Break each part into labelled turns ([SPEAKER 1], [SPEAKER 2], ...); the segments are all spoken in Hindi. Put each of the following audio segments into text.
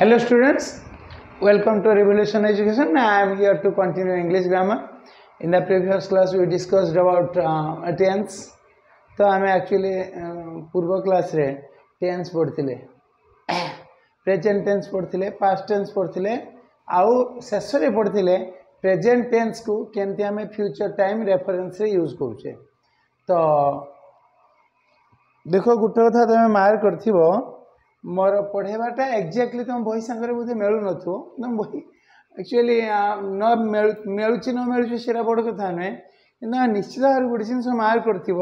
[SPEAKER 1] Hello students, welcome to Revolution Education. I am here to continue English grammar. In the previous class we discussed about tense. तो आम एक्चुअली पूर्व क्लास रे टेन्स पढ़ते प्रेजेंट टेन्स पढ़ते पास्ट टेन्स पढ़ते आउ शेष में पढ़ते प्रेजेंट टेन्स को केमती आम फ्यूचर टाइम रेफरेंस रे यूज करुचे। तो देखो गोटे कथा तुम मार्क कर मोर पढ़ेबाटा एक्जाक्टली तुम बही सांगे बोधे मिलू न तुम बही एक्चुअली न मिलूँ न मिलूँ से बड़ कथा नुहे कि निश्चित भाव गोटे जिन मार्क कर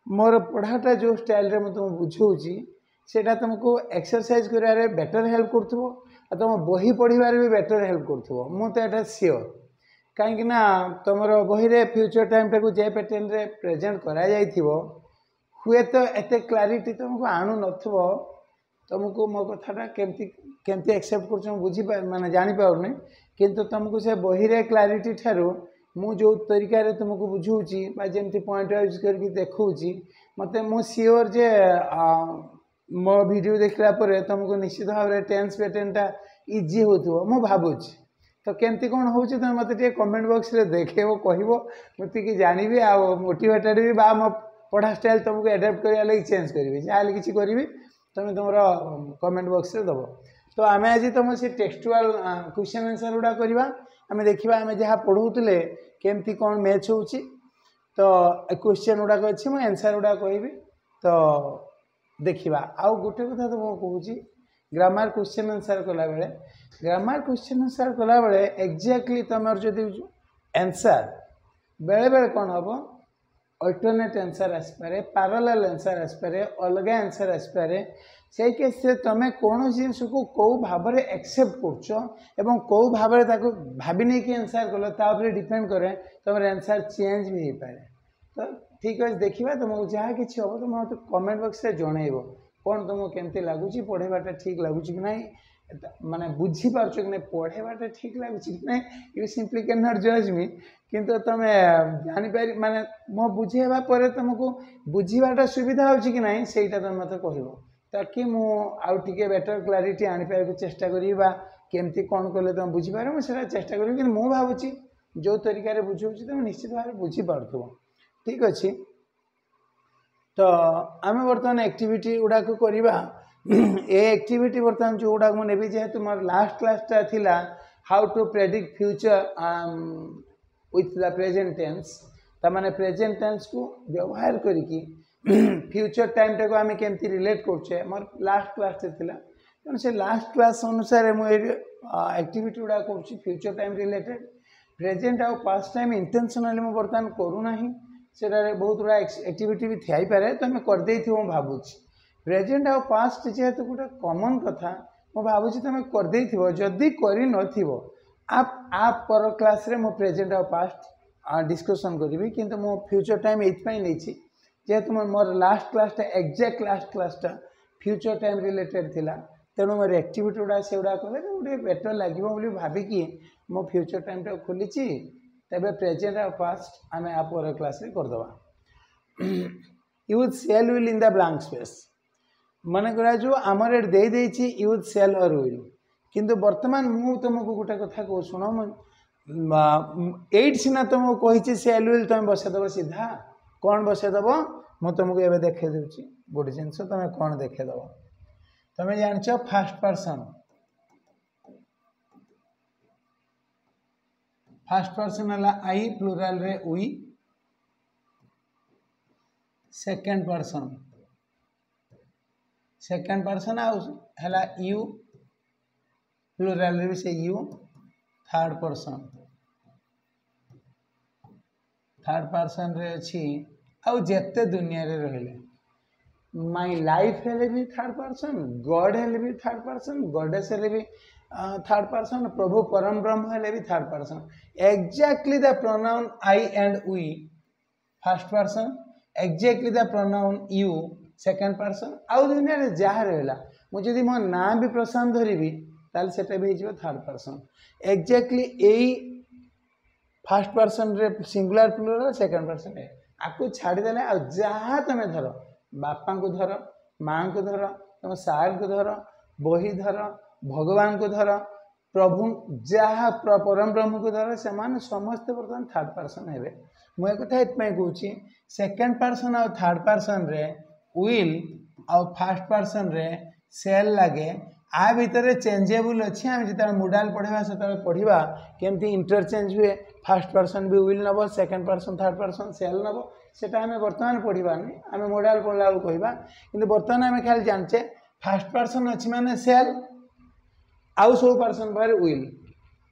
[SPEAKER 1] मोर पढ़ाटा जो स्टाइल रे तुम बुझाऊँगी सेटा तुमको एक्सरसाइज कर बेटर हेल्प करुव तुम बही पढ़ार भी बेटर हेल्प करुव मुझे सियोर कहीं तुम बही रे फ्यूचर टाइम टाक जे पैटर्न रे प्रेजेंट करा हुए तो एते क्लारिटी तुमको आणु नथुव तुमको मो कथाटा केमती केमती एक्सेप्ट कर बुझी माने जानी पाउनी किंतु तुमको से बही रे क्लारिटी ठारू मु जो तरीका रे तुमको बुझाऊँगी जमती पॉइंट वाइज करके देखौची मते मु सियोर जे मो वीडियो देखला परे तुमको निश्चित भाव रे टेंस पैटर्नटा इजी होथुव मु भाबुची। तो केमती कौन होची तुम मते टे कमेंट बॉक्स रे देखेबो कहिबो मते कि जानिबी आ मोटिवेटेड भी बा मो पढ़ा स्टाइल तुमको एडाप्ट करिया लागि चेंज करबी जाले किछि करबी तुम तुम कमेंट बॉक्स रे दबो। तो आम आज तुम से टेक्सटुआल क्वेश्चन आंसर गुड़ा करवा आम देखा आम जहाँ पढ़ाऊले केमती कौन मैच हो। तो क्वेश्चन गुड़ाक अच्छी मुझे आंसर गुड़ा कहि तो देखा आउ गोटे कथा तो मुझे कहूँ ग्रामर क्वेश्चन आंसर कला बेले ग्रामर क्वेश्चन आंसर कला बेले एक्जाक्टली तुम जदि आंसर बेले बेले कौन हम अल्टरनेट आंसर आसपे पैरेलल आंसर आसपे अलग आंसर आसपे से केस तुम कौन जिनस को कौ भाव में एक्सेप्ट कर कौ भाव भाभी नहीं कि आंसर कल तापर डिपेंड करे तुम आंसर चेंज भी हो पाए। तो ठीक अच्छे देखा तुमको जहाँ कि हम तुम मत कमेंट बॉक्स में जनइब कौन तुमको केमती लगुच पढ़ेबाटा ठीक लगुच कि ना माने बुझी पार्छ कि नहीं पढ़ेबाटा ठीक लगुच कि ना यू सिंपली कैन नॉट जज मी किंतु तुम जापर माने मो बुझेबा परे तुमको बुझीबाटा सुविधा होची कि नहीं सेटा तुम मत कह ताकि मु आउ टिके बेटर क्लारिटी आनीपार को चेष्टा करी केमती कौन कले तुम बुझीपार मुझे चेष्टा करी कि मु भावुची जो तरीका बुझाऊँ तुम निश्चित भाव बुझीपार ठीक अच्छे। तो आम बर्तमान एक्टिविटी गुड़ाक करवा ए एक्टिविटी बर्तमान जो गुड़ाक मुझे जेहेतु मोर लास्ट क्लासटा थिला how to predict future with the present tense तमाने प्रेजेंट टेंस को व्यवहार करिकी फ्यूचर टाइम टाक आम केमती रिलेट करुचे मोर लास्ट क्लास तेणु से लास्ट क्लास अनुसार मुझे एक्टिविटी गुड़ा कर फ्यूचर टाइम रिलेटेड प्रेजेंट आउ पास्ट टाइम इंटेंशनली मुझे बर्तमान करूना से बहुत गुड़ा एक्टिविटी भी थी पारे तुम करदे भावुची प्रेजेंट आउ पास्ट जेहेतु गोटे कॉमन कथा मुझे भावुची तुम करदे जदि कर आप पर क्लास रे मो प्रेजेंट आउ पास्ट डिस्कसन करी किंतु मो फ्यूचर टाइम ये जेहेतु मोर लास्ट क्लासटा एक्जाक्ट लास्ट क्लासटा फ्यूचर टाइम रिलेटेड थिला तेणु मोर एक्टिविटी गुड़ा से गुड़ा कले गोटे बेटर लगे भाविकी मो फ्यूचर टाइम टा खोली तेरे प्रेजेंट और पास्ट आम आप क्लास रे करदे use shall will in the blank space मन करा जो आमर दे देछि यूज सेल और विल किंतु वर्तमान मु तुमको गोटे कथा कह शुण एट सीना तुमको कही सेल विल तुम बसईदेव सीधा कौन बसईदेव मु तुमको ये देखे दूसरी गोटे जिनस तुम कौन देखेदेव तुम जानच फास्ट पर्सन है आई प्लूराल रे वी सेकेंड पर्सन आला यू प्लूराल रे भी से यू थर्ड पर्सन रे अच्छी आउ जेते दुनिया रे रहिले माई लाइफ हेले भी थर्ड पर्सन गॉड हेले भी थर्ड पर्सन गॉडेस हेले भी थर्ड पर्सन प्रभु परम ब्रह्म हेले भी third person exactly the pronoun I and we first person exactly the pronoun you second person आउ दुनिया रे जहाँ रहा मुझे मो ना भी प्रशांत धरबी ताल सेटा भी हो थर्ड पर्सन एक्जाक्टली यही फर्स्ट पर्सन रे सिंगुलर प्लूरल सेकेंड पर्सन आपको छाड़देले आ जहाँ तुम धर बापा को धर माँ को धर तुम सार को धर बही धर भगवान को धर प्रभु जहाँ परम ब्रह्म को धर से समस्ते बर्तमान थर्ड पर्सन हे मुझे कथा ये कहूँ सेकेंड पर्सन आ थर्ड पर्सन रे विल आ फर्स्ट पर्सन रे सेल लगे आ भितर चेंजेबल अच्छी आम जो मोडाल पढ़ा से पढ़ा केमती इंटरचेंज हुए फर्स्ट पर्सन भी विल नब second person third person shall नब सेटा आम बर्तमान पढ़ानी आम मोडाल पढ़ला कहवा कि बर्तमान आम खाली जाने फर्स्ट पर्सन अच्छी माने सेल आउ सब पर्सन पर विल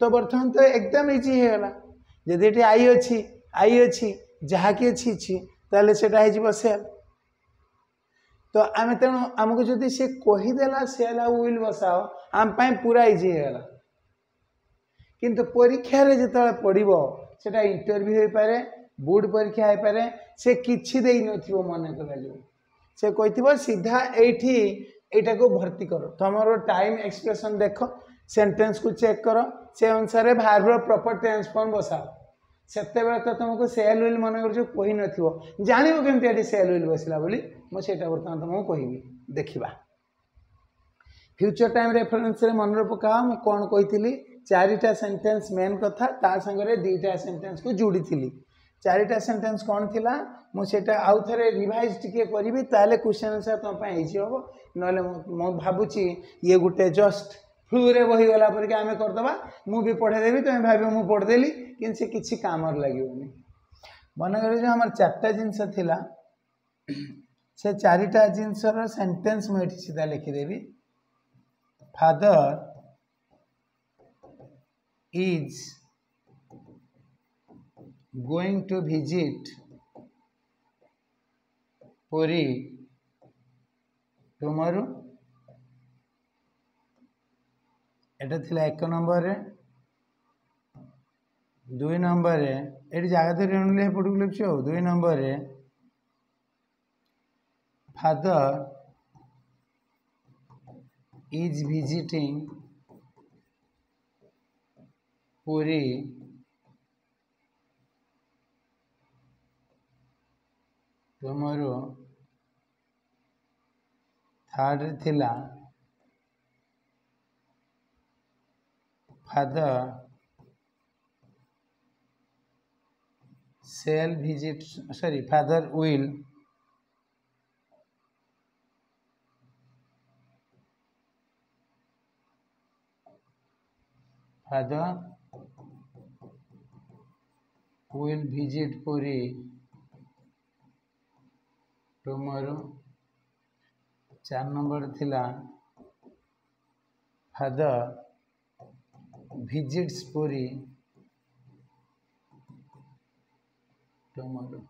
[SPEAKER 1] तो बर्तमान तो एकदम इजी होगा जदि ये आई अच्छी जहाँकि अच्छी ताले सेटा सेल तो आम तेणु आमको जदि से कहीदेला सेल आ विल बसाओ आम पूरा इजी होगा किंतु परीक्षा रे जो पड़ो सेटा इंटरव्यू हो पारे बोर्ड परीक्षा हो पारे से किछि दे नथिबो मन करा जो से कहिथिबो सीधा एठी एटा को भर्ती करो तुमरो टाइम एक्सप्रेशन देखो सेंटेंस को चेक करो से अनुसार भार्ब प्रॉपर टेंस फॉर्म बसाओ सेते बेले तो तुमको सेल विल मन कर जो कहि नथिबो जानिबो केमति एठी सेल विल बसिला बोली मो सेटा बर्तमान तुमको कहबी देखिबा फ्यूचर टाइम रेफरेंस रे मन रे पका मु कोन कहिथिली चारिटा सेंटेंस मेन कथा ता संगरे दुईटा सेंटेंस को जोड़ी थिली चारिटा सेंटेंस कौन थिला मु सेटा आउ थरे रिवाइज टिके करिवि ताले क्वेश्चन आंसर तुम पय इजी होबो नले मु भाबुची ये गुटे जस्ट फ्लू रे बही गला पर के आमे कर दबा मु भी पढ़े देबी तुम भाबो मु पढ़ देली किन से किछि काम और लागिवनी मन करे जो हमर चारटा जिंस थिला से चारिटा जिंस रो सेंटेंस मु एठी सीधा लिखि देबी father is going to visit Puri tomorrow एटा थिला एक नंबर रे दुई नंबर रे एटी जगह तो रेणुले पड़ू लिखो दुई नंबर रे father is visiting Puri tomorrow third थिला father shall visit sorry father will father will visit Puri tomorrow 4 number थिला फादर visits Puri tomorrow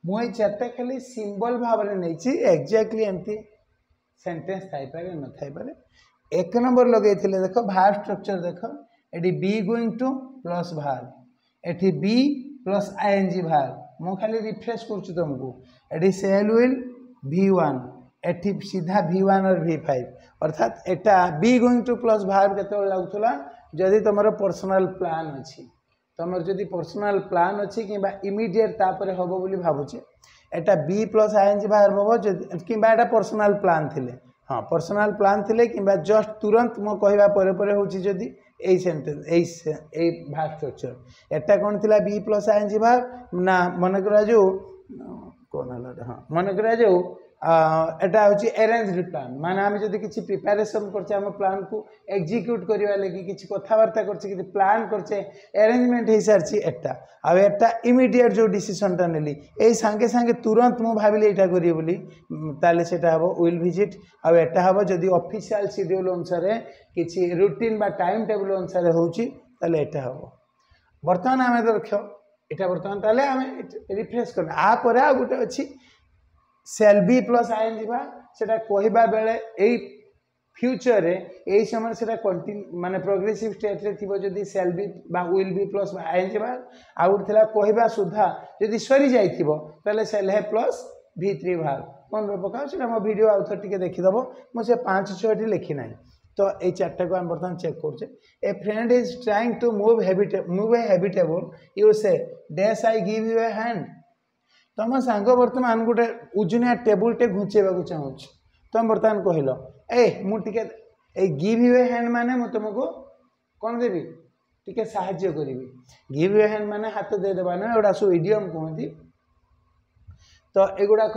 [SPEAKER 1] मुई चारटा खाली सिंबल भाव में नहीं एक्जाक्टली एमती सेंटेंस थाई पारे न थाई पारे एक नंबर लगे देखो भार्ब स्ट्रक्चर देखो एटी be going to plus verb एटी बी प्लस आईएनजी भार्ब मु खाली रिफ्रेश करूँ तुमको eighty cell will V1 eighty सीधा V1 और V5 अर्थात एटा B going to plus verb केते लागुला जदि तुम पर्सनल प्लान अच्छी तुम जदि पर्सनल प्लान अच्छी कि इमिडिएट तापर हम बोली भावुचे एटा बी प्लस आईएनजी भार्ब हम कि पर्सनल प्लान थिले हाँ पर्सनल प्लान थिले कि जस्ट तुरंत मो कहवा परे होची जदि a sentence A verb structure एटा कौन थिला बी प्लस आईएनजी भार्ब ना मन करा जो कौन हला हाँ मन करा जो एटा होची अरेंज्ड प्लान माने आम जदि किछि प्रिपरेशन करछे हम प्लान को एग्जीक्यूट करबा लागि किछि कथावार्ता करछे कि प्लान करछे अरेंजमेंट हे सारछि एटा आ एटा इमीडिएट जो डिसीजन ता नेली ए संगे संगे तुरंत मु भाबिली एटा करियो बोली ताले सेटा हबो विल विजिट आ एटा हबो जदि ऑफिशियल शेड्यूल अनुसार किछि रूटीन बा टाइम टेबल अनुसार होउची ताले एटा हबो वर्तमान आमे देखो एटा वर्तमान ताले आमे रिफ्रेश करना आ पर आ गुटे अछि सेल बी प्लस आईएनजी बा सेटा कहबा बेले एई फ्यूचर रे एई समय सेटा कंटिन्यू माने प्रोग्रेसिव स्टेट रे थिबो जदी सेल बी बा विल बी प्लस आईएनजी बा आउट थिला कहबा सुधा जदी सरी जाइथिबो तले सेल है प्लस V3 भाग मन रो पका सेटा मो वीडियो आउथर टिके देखि दबो मो से 5-6 टी लिखि नै तो ए चारटा को हम बर्तमान चेक करछे a friend is trying to move habitable you say dash I give you a hand तुम सांग बर्तमान गोटे उजुनिया टेबुल टे घुंचेबा चाहूँ तुम बर्तमान कहल ए मुझे ए गिव यू ए हैंड माने मु तुमको कौन देवी टिके साहाଯ୍य करी गिव यू ए हैंड माने हाथ दे देबा ना एडा सब इडियम कहती तो एगुड़ाक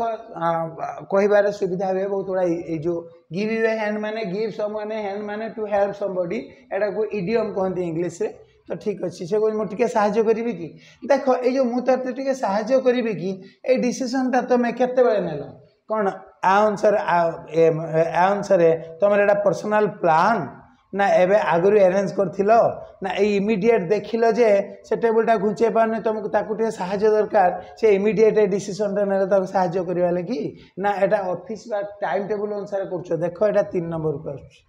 [SPEAKER 1] कहबार सुविधा हुए बहुत गुड़ा ये जो गिव यू ए हैंड माने गिव समवन हैंड माने टू हेल्प समबडी एटा को इडियम कहते इंग्लिश रे तो ठीक अच्छे से मुझे साहाଯ୍य करी कि देख ये जो मुझे साहाଯ୍य करी कि ये डिसीजनटा तुम केत नेल कौन आंसर तुम एटा पर्सनल प्लान ना एबे आगुरी अरेंज करथिलो ना ए इमीडिएट देखिलो जे से टेबलटा घुंचे पारने तुमको ताकू टे साहाଯ୍य दरकार से इमीडिएट डिसीजनटा नेले ताको साहाଯ୍य करिवा लागि ना एटा ऑफिस बा टाइम टेबल अनुसार करछो देखो एटा 3 नंबर को आछी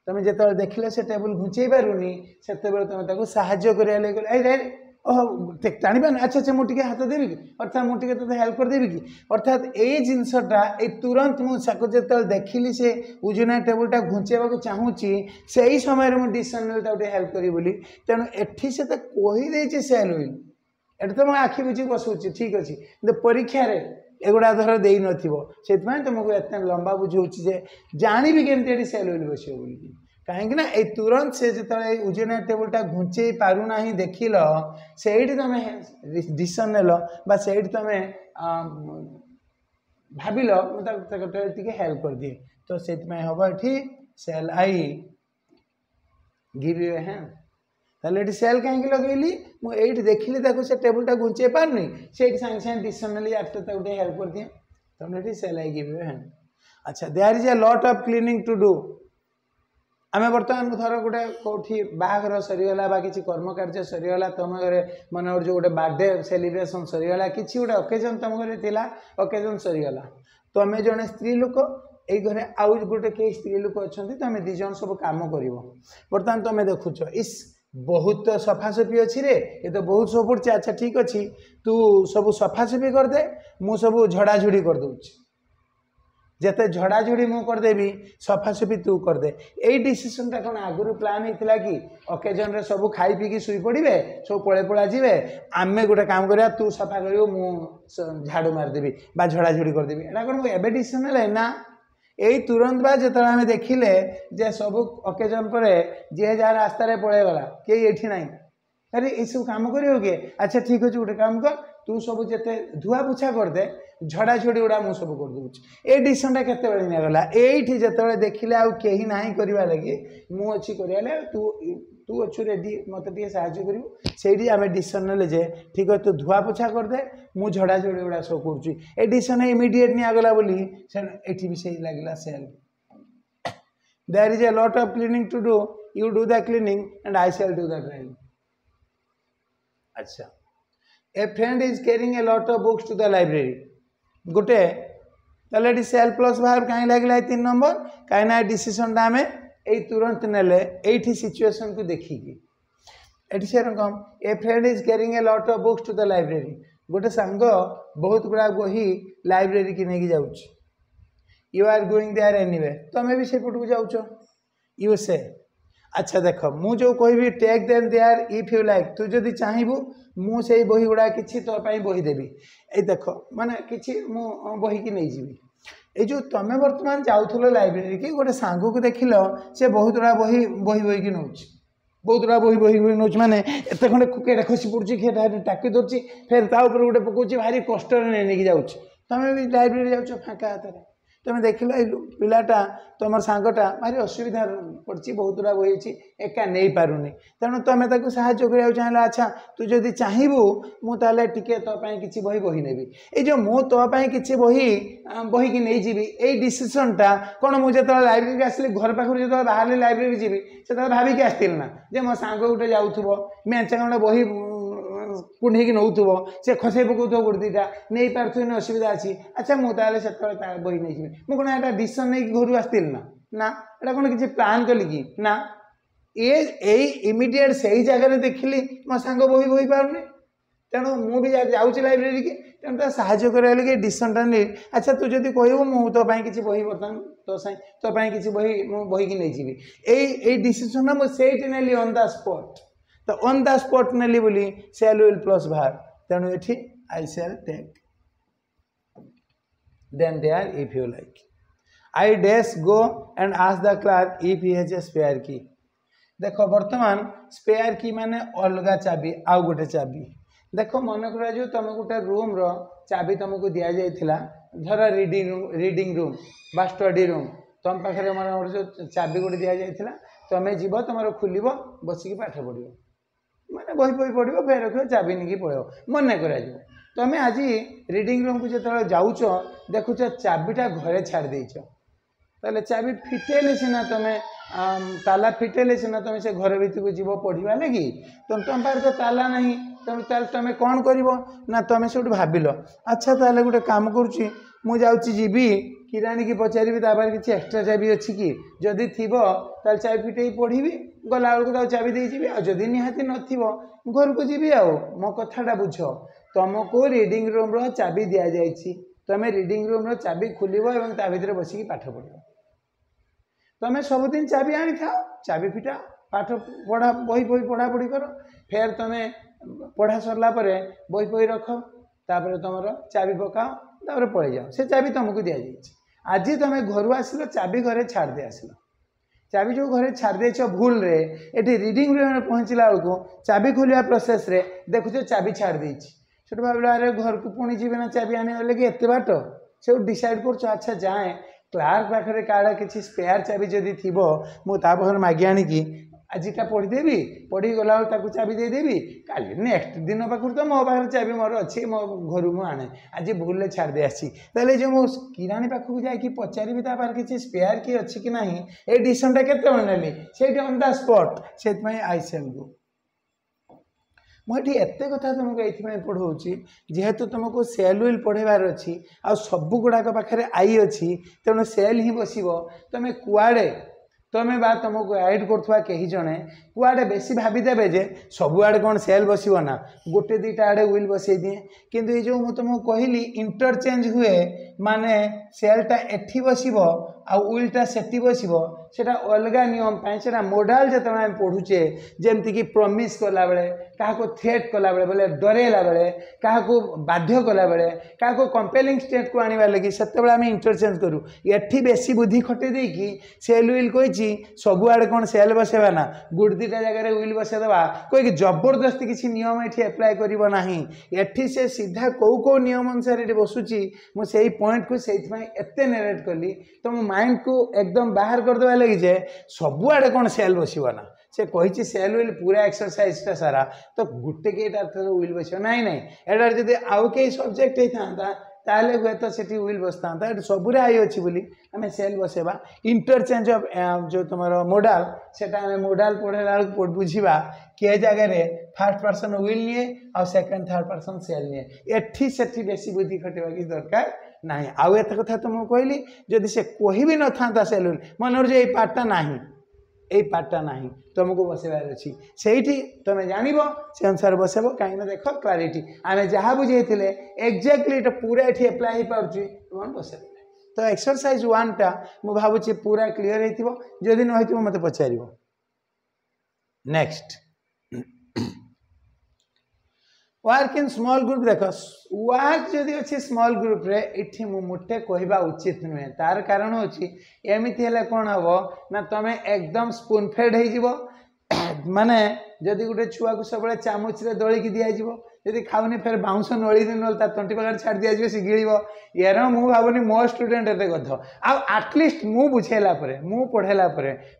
[SPEAKER 1] तुम जेत देखिले से टेबल घुंचे पारुनी सेते बेले तुम ताको साहाଯ୍य करिवा लागि ए ओह जानिबा अच्छा अच्छा मुझे हाथ देवी कि अर्थात मुझे तो हेल्प कर देवी कि अर्थात ये जिनसटा ये तुरंत मुझे जो देखिली से उजुना टेबलटा घुंचेबा चाहूँगी से ही समय मुझे डिसीजन ने हेल्प करी बोली तेणु एठी से तो कहीदे सेल हुई एट तो मैं आखि बुझी बसुची ठीक अच्छे कि परीक्षा एगुड़ा धर दे नए तुमको एत लंबा बुझाऊँगी जे जानी केमती सेल हुई बस बोली कहीं ये तुरंत से जो उजुना टेबलटा घुंचे पारुना ही देखिल से तुम डिसीजन नेल से तुम भाविल मुझे हेल्प कर दिए तो से हम ये shall I give you a hand ताले ये सेल कहीं लगेली मुझे देखिली से टेबलटा घुंचे पारनी से सागे सागे डिसीजन नेली गोटे हेल्प कर दिए तुमने shall I give you a hand अच्छा there is a lot of cleaning to do आम बर्तमान थर गोटे कौटी बाहागर सरीगला कि कर्म कार्य सरीगला तुम घरे मन जो गोटे बर्थडे सेलिब्रेशन सरीगला कि गोटे ओकेजन तुम घरे थिला ओकेजन सरीगला तो आम जड़े स्त्री लोक ये घरे आउ गोटे कई स्त्री लोक अच्छा तो आम दिज सब कम कर बर्तमान तुम देखुच इस बहुत सफासफी अच्छी रे ये तो बहुत सब पड़े अच्छा ठीक अच्छे तू सब सफासफी करदे मु सब झड़ाझुड़ी करदे जिते झड़ाझुड़ी मु करदेवी सफासफी तू करदे यही डिसीजनटा कौन आगुरी प्लान होता कि ओकेजन रे सब खाई पीकी शुई पड़े सब पड़े पड़ा जीवे आम गोटे काम करा तू सफा कर झाड़ू मारदेवी झड़ाझुड़ी करदेवी एटा कौन एवं डिसीजन है ना यही तुरंत बा जो आम देखिले जे सब ओकेजन पर जी जहाँ रास्तार पड़ेगला कई ये ना अरे ये सब कम कर अच्छा ठीक अच्छे गोटे काम कर तू सब जिते धुआ पुछा करदे झड़ाझड़ी गुड़ा मुझे सब करदे ये डिसीजनटा केतबेले निगला ये जिते देखिले आउ कहीं ना करवा लगे मुझे कर तू तू अच्छु रेडी मत साहाଯ୍य करू से आम डिसीजन ने जे ठीक है तू धुआ पोछा करदे मु झड़ाझड़ी गुड़ा सब कर डिसीजन इमिडिएट निगला बोली ये भी सही लगला shall there is a lot of cleaning to do you do the cleaning and I shall do the drawing अच्छा a friend is carrying a lot of books to the library गोटे ताले सेल प्लस बाहर कहीं लगे 3 नंबर कहीं डिसीजन आम ये तुरंत नेले ये सिचुएशन को देखिकी ये से कम a friend is carrying a lot of books to the library गोटे सांग बहुत गुड़ा बही लाइब्रेरी की नहीं जाऊँ you are going there anyway तुम्हें भी से पट को जाऊँ यू से अच्छा देख मुझे कहि take them there if you like तू जदि चाहबू मु से बही गुड़ा कि तो बही देवी ये देख माने कि बही की नहीं जीवी ये जो तुम बर्तमान जाऊल लाइब्रेरी कि गोटे सांग को देखिल से बहुत गुड़ा बही बही बही की नौ बहुत गुड़ा बही बही बही नौ माने एत खंडे केटा खसी पड़ी खेटा टाकी धरची फिर ता गोटे पकाउची भारी कष्ट नहीं जाऊँ तुम भी लाइब्रेरी जाऊँ फाँका हाथ में तुम देख पिलाटा तुम सांगटा भारी असुविधा पड़ी बहुत गुड़ा बही एका नहीं पारुनी तेणु तुम ताको साहाଯ୍य करा चाहिए अच्छा तू जदि चाहबू मुझे टिके तो किसी बही बही नेबी ये जो मु तो किसी बही बही की नहीं जीवी ये डिसीजनटा कौन मुझे लाइब्रेरी आसली घर पाखर जो बाहर लाइब्रेरी जीवी से भाविकी आसती ना जे मो सांग गोटे जाऊँ मेचा खंडे बही कुंडे नौ से खसई पकाउ गोटे दीटा नहीं पार्थ असुविधा अच्छी अच्छा मुझे से बही नहीं जी मुझे डिसीजन नहीं घर आसती ना ना एटा कौन किसी प्लान कली कि ना ये इमिडिएट से ही जगह देखिली मो सांग बही बही पारनी तेणु मुझे जाऊँगी लाइब्रेरी की तेणु तो साहाଯ୍य करा लगे डिसीजनटा नहीं अच्छा तू जब कहू मु तो किसी बही बर्तमान तो किसी बही बही की नहीं जीवी यही डिसीजन मुझे नेली ऑन द स्पॉट तो ऑन द स्पॉट नेली बोली सेल विल प्लस बाहर तेणु ये I shall take then there if you like I dash go and ask the clerk if he has a spare key. देख बर्तमान स्पेयर की माने अलग चाबी आउ गोटे चाबी। देख मन करा जो तुम गोटे रूम रो चाबी तुमको दि जाइथिला धर रीडिंग रूम बा स्टडी रूम तुम पाखे मन जो चाबी गोटे दि जाइथिला तुम जीव तुम खोल बसिक पाठ पढ़ माने बही बही पढ़ फेर रख चाबी नहीं पड़ो मन करा तुम आज रीडिंग रूम को जो जाऊच देखुच चाबीटा घरे छाड़ देच ताले चाबी फिटेले सीना तुम ताला फिटेले सीना तुम से घर भीतर को जीव पढ़ा लगी तुम पाखे तो ताला नहीं तुम कौन कर ना तुम से भाविल अच्छा ताले गोटे काम करुच्ची मुझे जीवी किराणी की पचारि तापर किसी एक्सट्रा चाबी अच्छी कि जदि थी चाबी फिटे पढ़ी गला बेलू तो चाबी दे जी आदि निहाती न घर को जी आ मो कथाटा बुझ तुमको रीडिंग रूम रो चाबी दि जाइए तुम रीडिंग रूम रो चाबी खोल ता भर बसिक पाठ पढ़ तुम सबुदिन चाबी आनी था चाबी फिटा पाठ पढ़ा बही बही पढ़ा पढ़ी कर फेर तुम पढ़ा सरला बही बही रख तापर तुम चाबी पकाओ तापर पड़े जाओ से चाबी तुमको दि जाइए आज तुम घर आसिल चाबी घरे छाड़ दे आसिल चाबी जो घरे छाड़ देच भूल रे एटी रीडिंग रूम पहुँचला बेलू चाबी खोलिया प्रोसेस रे देखुच चाबी छाड़ देछि से भाविल अरे घर को पुणी जी ना चाबी आने लगे एत बाट से डिसाइड कर अच्छा जाए क्लार्क पाखे काड़ा किसी स्पेयर चाबी जदि थी मुझे मागे आणिकी आजिटा पढ़ीदेवी पढ़ी गला ताकू चाबी देदेवी काली नेक्स्ट दिन पाखु तो मो पाखे चाबी मोर अच्छी मो घर को आने आज भूल छाड़ दे आसी ताले जो मो किराणी पाखक जाकि पचारि तार किसी स्पेयर की अच्छी कि नहीं ये डिसीजनटा केते नेली से ऑन द स्पॉट से आई सेल गो मुझे एत कथा तुमको ये पढ़ाऊँगी जेहेतु तुमको सेल व्हील पढ़ेबार अच्छी आ सबू गुड़ाक पाखे आई अच्छी तेणु सेल ही बस तुम कुआड़े तुम बा तुमको गाइड करुवा कहीं जड़े कुआड़े बेसी भाविदेवे जे सबुआड़े कौन सेल बसो ना गोटे दुईटा आड़े व्हील बसई दिए किंतु ये जो तुमको कहली इंटरचेंज हुए माने सेलटा एठी बसब आ व्हीलटा सेठी बसब सेटा अलग नियम से मोडाल जो आम पढ़ुचे जमती कि प्रमिश कला बेले क्या थ्रेट कला बेले बोले डरेला बेले क्या बाध्य कला बेले क्या कंपेलिंग स्टेट को आने लगी से आम इंटरचेंज करूँ एठी बेसी बुद्धि खटे देकी सेल व्हील कही सबुआड़े कौन सेल बसेबा ना गुड़दीटा जगह व्हील बसईदेवा कोई जबरदस्ती किसी नियम ये एप्लाय करना एठी से सीधा कौ कौ नियम अनुसार ये बसुची मुझे पॉइंट को से नेरेट कली तो मो माइंड को एकदम बाहर करदेवा लगी जे सबुआड़े कौन सेल बसब ना से कही सेल व्हील पूरा एक्सरसाइजटा सारा तो गोटे कईटा व्हील बस नाई नाई एटार जब आउ कई सब्जेक्ट होता ताले हुए तो सेठी व्हील बसता सबुरे आई अच्छी बोली आम सेल बसेबा इंटरचेंज ऑफ जो तुम मोडाल सेटा आम मोडाल पढ़ेला बुझा किए जगह फास्ट पर्सन व्हील निए आ सेकेंड थर्ड पर्सन सेल निए एठी सेठी बेसी बुद्धि खटेबा कि दरकार ना आउ एत कथा तुमको कहली जदि से कही भी न था सेल व्हील मन ये पार्टा नहीं यही पार्टा नहीं तुमको बसबार अच्छी से तुम जान से अनुसार बसब कहीं देख क्लारिटी आम जहाँ बुझे एक्जाक्टली ये पूरा ये एप्लाय हो पार्टी तुम बस तो एक्सरसाइज 1टा मुझे भावुँ पूरा क्लीयर होदी न हो मत पचार next work in small group देख वर्क जदि अच्छी स्मॉल ग्रुप रे इठी मुटे कहवा उचित नुहे तार कारण होची एमती है कौन हम ना तुम एकदम स्पून फेड हो माने जदि गोटे छुआ को सब चामुच रे दलिकी दिज्व जदि खाऊनी फेर बाउंस नली ना तंटी पाखे छाड़ दिज्व सी गिड़ यार मु भावनी मो स्टूडेंट एत गध आटलिस्ट मु बुझेला मु पढ़ेला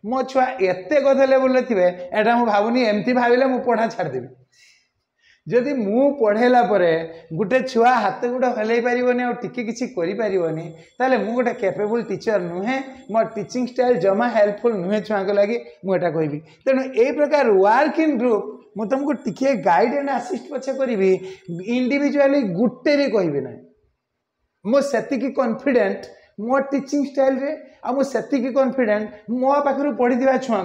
[SPEAKER 1] मो छुआ एत गध लेवल थे एटा मु भावनी एमती भाविले मु पढ़ा छाड़देवी जदि मु पढ़ेला गोटे छुआ हाथ गोटे हल पारनी आ किसी ताले मु गोटे कैपेबल टीचर नुहे मो टीचिंग स्टाइल जमा हेल्पफुल नुहे छुआ लगी मुझे कहबी तेणु यही प्रकार वर्क इन ग्रुप मुझे तुमको टिके गाइड एंड असिस्ट पछे करी इंडिविजुअली गोटे भी कहबी ना मुझे कॉन्फिडेंट मो टीचिंग स्टाइल रे आ मुझे कॉन्फिडेंट मो पाखु पढ़ी छुआ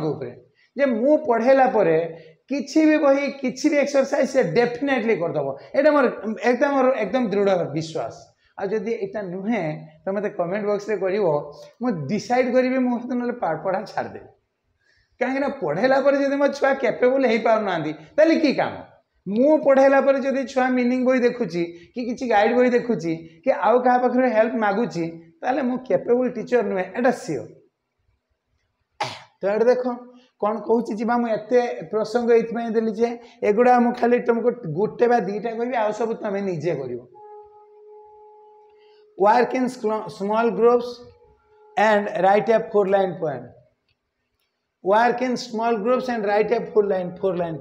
[SPEAKER 1] जे मु पढ़ेला किसी भी बही किसी भी एक्सरसाइज से डेफिनेटली करदेव यहाँ मोर एकदम दृढ़ विश्वास आदि यहाँ नुहे तो मत कमेंट बॉक्स रे कर डिसाइड करी मुझे ना पढ़ा छाड़देवी कहीं पढ़ेला जब मो छुआ कैपेबल हो पारना कि काम मु पढ़ेला जब छुआ मीनिंग बही देखुची कि किसी गाइड बही देखुची कि आउ क्या पाखे हेल्प मागुची ताले मु कैपेबल टीचर नुहे एटा सियोर। तो ये देख कौन कहूँ जी मुझे प्रसंग ये देली जे एगुड़ा मुझे खाली तुमको गोटे बा दीटा कह आ सब तुम निजे कर। Work in small groups and write a 4-line poem. Work in small groups and write a 4-line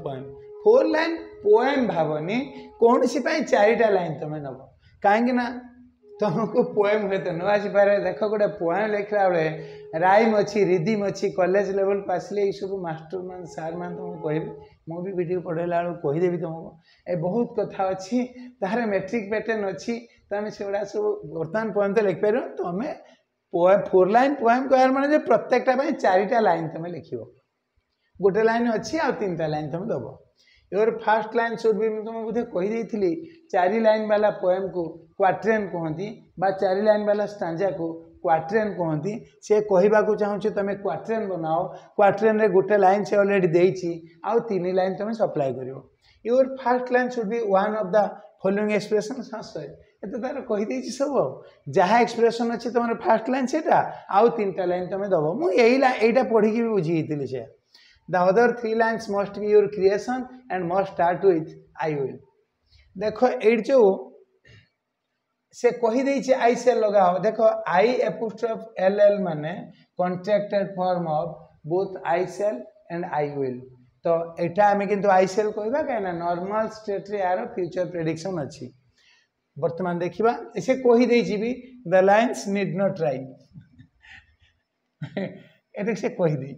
[SPEAKER 1] poem. 4-line poem भावनी कौन सी 4टा लाइन तुम नब कहीं ना तुमको पोएम हुए तो न आसपे। देख गोटे पोएम लिखला बेले राइम अच्छी रिदिम अच्छी कॉलेज लेवल को आसिले ये सब मास्टर मान सार मान तुमको कह मुझे वीडियो पढ़ेला बेलू कहीदेवी तुमको ए बहुत कथा अच्छी तार मेट्रिक पैटर्न अच्छी तुम से गुड़ा सब बर्तमान पोएम तो लिखिपार तुम पोएम 4-line पोएम कह माने प्रत्येकटा 4टा लाइन तुम लिख गोटे लाइन अच्छी आ 3टा लाइन तुम दब। Your first line should be तुम बोधे कहीदी 4 लाइन वाला पोएम को क्वाट्रेन कहती 4 लाइन वाला स्टांजा को क्वाट्रेन कहती। से कहवा चाहूँ तुम क्वाट्रेन बनाओ क्वाट्रेन रे गोटे लाइन से ऑलरेडी देती आउ 3 लाइन तुम सप्लाई कर। Your first line should be one of the following expression. ये तार कहीदे सब जहाँ एक्सप्रेशन अच्छे तुम फर्स्ट लाइन से आउ 3टा लाइन तुम दब। मुझे पढ़ी भी बुझी से The other 3 lines must be your creation and must start with I will। देखो ये जो से कहीदे आई सेल लगाओ देखो आई एपोस्ट्रोफ एल एल माने contracted form of both I shall and I will. तो एटा आम किंतु आई सेल कहवा कहीं नॉर्मल स्टेट रे यार फ्यूचर प्रेडिक्शन अच्छी। वर्तमान देखा से कहीदे भी the lines need not rhyme ये से कहीदे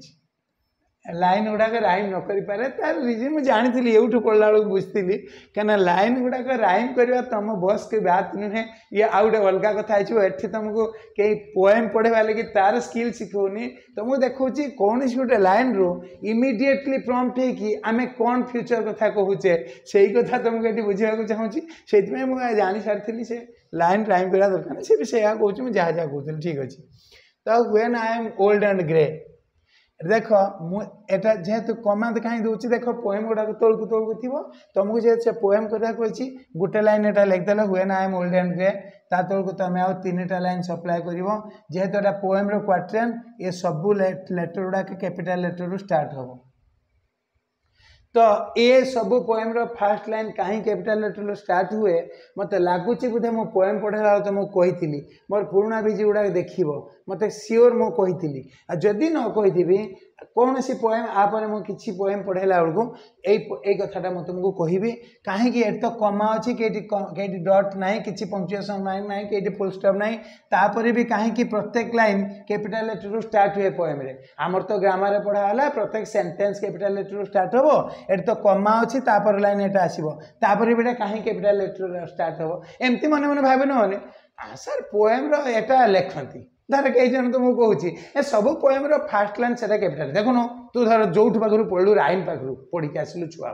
[SPEAKER 1] लाइन गुड़ाक राइम न कर पारे तार रिजन मुझे जानी यूठू पढ़ला बेलू बुझी कहीं लाइन गुड़ाक राइम करवा तुम बस के बात नुहे। ये आउ गए अलग कथा ये तुमको कई पोएम पढ़ेवा लगे तार स्किल शिखौनी तुमको देखा कौन सी गोटे लाइन रू इमिडिएटली प्रॉम्प्ट है आम कौन फ्यूचर कथा कहूचे से कथा तुमको ये बुझा चाहूँगी से मुझे जानी सारी से लाइन राइम करवा दरकार से भी से कहूँ मुझे जहाँ जहाँ कहूँ ठीक अच्छे। तो when I am old and grey देख मुझे जेहेतु कमांड कहीं दूसरी देख पोएम गुड़ाक तौक थी तुमको जेहतु से पोएम करवा कही गोटे लाइन एटा लिखदेल when I am old and grey ता तौक तुम आउ 3टा लाइन सप्लाई कर जेहेतु एटा पोएम रो क्वाट्रेन ये सबू लेटर गुड़ाक कैपिटल लेटर रू स्टार्ट हम। तो ये सब पोएम रो फर्स्ट लाइन कहीं कैपिटल लेटर स्टार्ट हुए मत लगुच बोधे मो पोएम पढ़ेला तुमको कही मोर पुराना बीजी गुड़ाक देख मत सियोर मु कही जदि न कही कौन सी पोएम आपर मुझे किसी पोएम पढ़ेला बेलू यही कथाटा मुझे तुमको कहबी कहीं ये तो कमा अच्छी कहीं डट ना कि पंक्चुएसन ना कहीं फुल स्टॉप ना तापर भी कहीं प्रत्येक लाइन कैपिटल लेटर स्टार्ट हुए पोएम रे आमर तो ग्रामर पढ़ाला प्रत्येक सेंटेंस कैपिटल लेटर स्टार्ट हो ये तो कमा अच्छी तापर लाइन एटा आसो तापर भी कहीं कैपिटल लेटर स्टार्ट हो एमती मन मन भाव न सर पोएम रा लिखती धर कई जन तुमको कहूँ सब पोएम रो फर्स्ट लाइन से कैपिटल देखुन तू धर जो पाखु पढ़लु राइम पाखु पढ़ी आसलु छुआ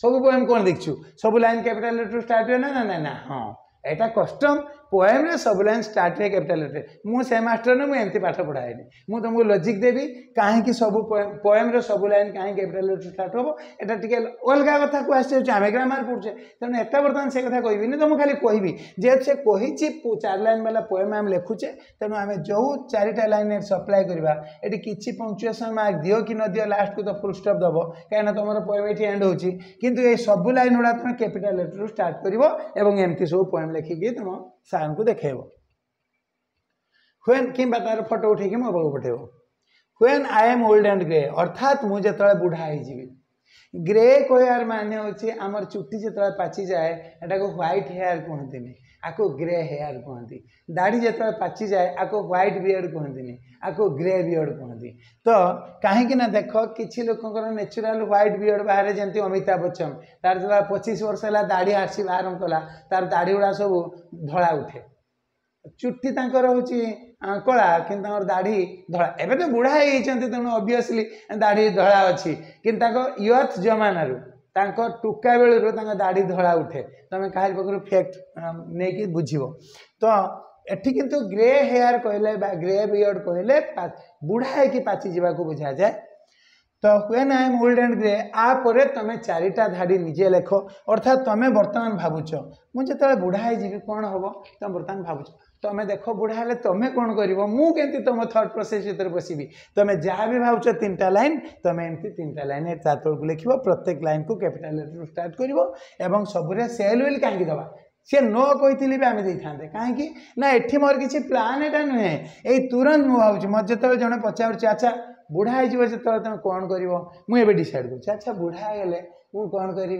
[SPEAKER 1] सब पोएम कौन देखु सब लाइन कैपिटल लेटर स्टार्ट हुए ना ना ना हाँ एटा कस्टम पोएम रे सब लाइन स्टार्ट हुए कैपिटल लेटर मुझे मास्टर ने मुझे पाठ पढ़ाएनि मुझे तुमको लॉजिक देवी कहीं सब पोएम रे सब लाइन कहीं कैपिटल लेटर स्टार्ट हो एटा टिके अलग कथा को आसे आम ग्रामर पढ़ुचे तेणु एत बर्तमान से कथा कहबी तुम खाली कहबी जेहेतु से कही 4 लाइन वाला पोएम आम लिखुचे तेणु आम जो 4टा लाइन सप्लाई करवा ये किसी पंक्चुएसन मार्क दियो कि न दियो लास्ट को तो फुल स्टॉप दब कहीं तुम पोएम ये एंड होची किंतु ये सब लाइन गुड़ा तुम कैपिटल लेटर स्टार्ट कर एमती सब पोएम लिखिकी तुम सार को देखेब व्हेन कि तार फोटो उठे मो पाक पठेब when I am old and grey अर्थात मुझे जो बुढ़ा हो ग्रे कहर मान हूँ आमर चुट्टी जो पाची जाए एटा को व्हाइट हेयर कहते आपको ग्रे हेयर कहती दाढ़ी जो पाची जाए आपको व्हाइट बियर्ड कहते आपको ग्रे बियर्ड कहती। तो कहीं ना देख किसी लोकर नेचुराल व्हाइट बियर्ड बाहर जमी अमिताभ बच्चन तार जो 25 वर्ष है दाढ़ी आसी बाहर कला तार दाढ़ी गुड़ा सब धड़ा उठे चुट्टी तांकर होची कला कि दाढ़ी धड़ा एवं तो बुढ़ा होती तेणु ऑब्वियसली दाढ़ी धड़ा अच्छी कि यूथ जमाना टुका बेलू दाढ़ी धड़ा उठे तुम कहीं पाखु फैक्ट नहीं बुझब। तो एठी किंतु ग्रे हेयर कहले ग्रे बियर्ड कहले बुढ़ा है पाची जावा को बुझा जाए। तो when I am old and grey आपर तुम 4टा धाड़ी निजे लेख अर्थात तुम बर्तमान भावुच मुझे जो बुढ़ा हो कौन हम तुम बर्तमान भावुच तुम्हें देख बुढ़ा हेले तुम्हें कौन कर मुझे तुम थॉट प्रोसेस भर बसबी तुम्हें जहाँ भी भावच 3टा लाइन तुम्हें एमती 3टा लाइन ता तौक लिख प्रत्येक लाइन को कैपिटल लेटर स्टार्ट कर सबुरे सेल विल कहीं दबा सी न कही भी आम दे था कहीं ना ये मोर किसी प्लान एटा नुहे ये तुरंत मुझे भावुँ मत जो जड़े पचार अच्छा बुढ़ा हो जो तुम कौन कर मुझे डिसाइड कर अच्छा बुढ़ा होगले मु कौन करी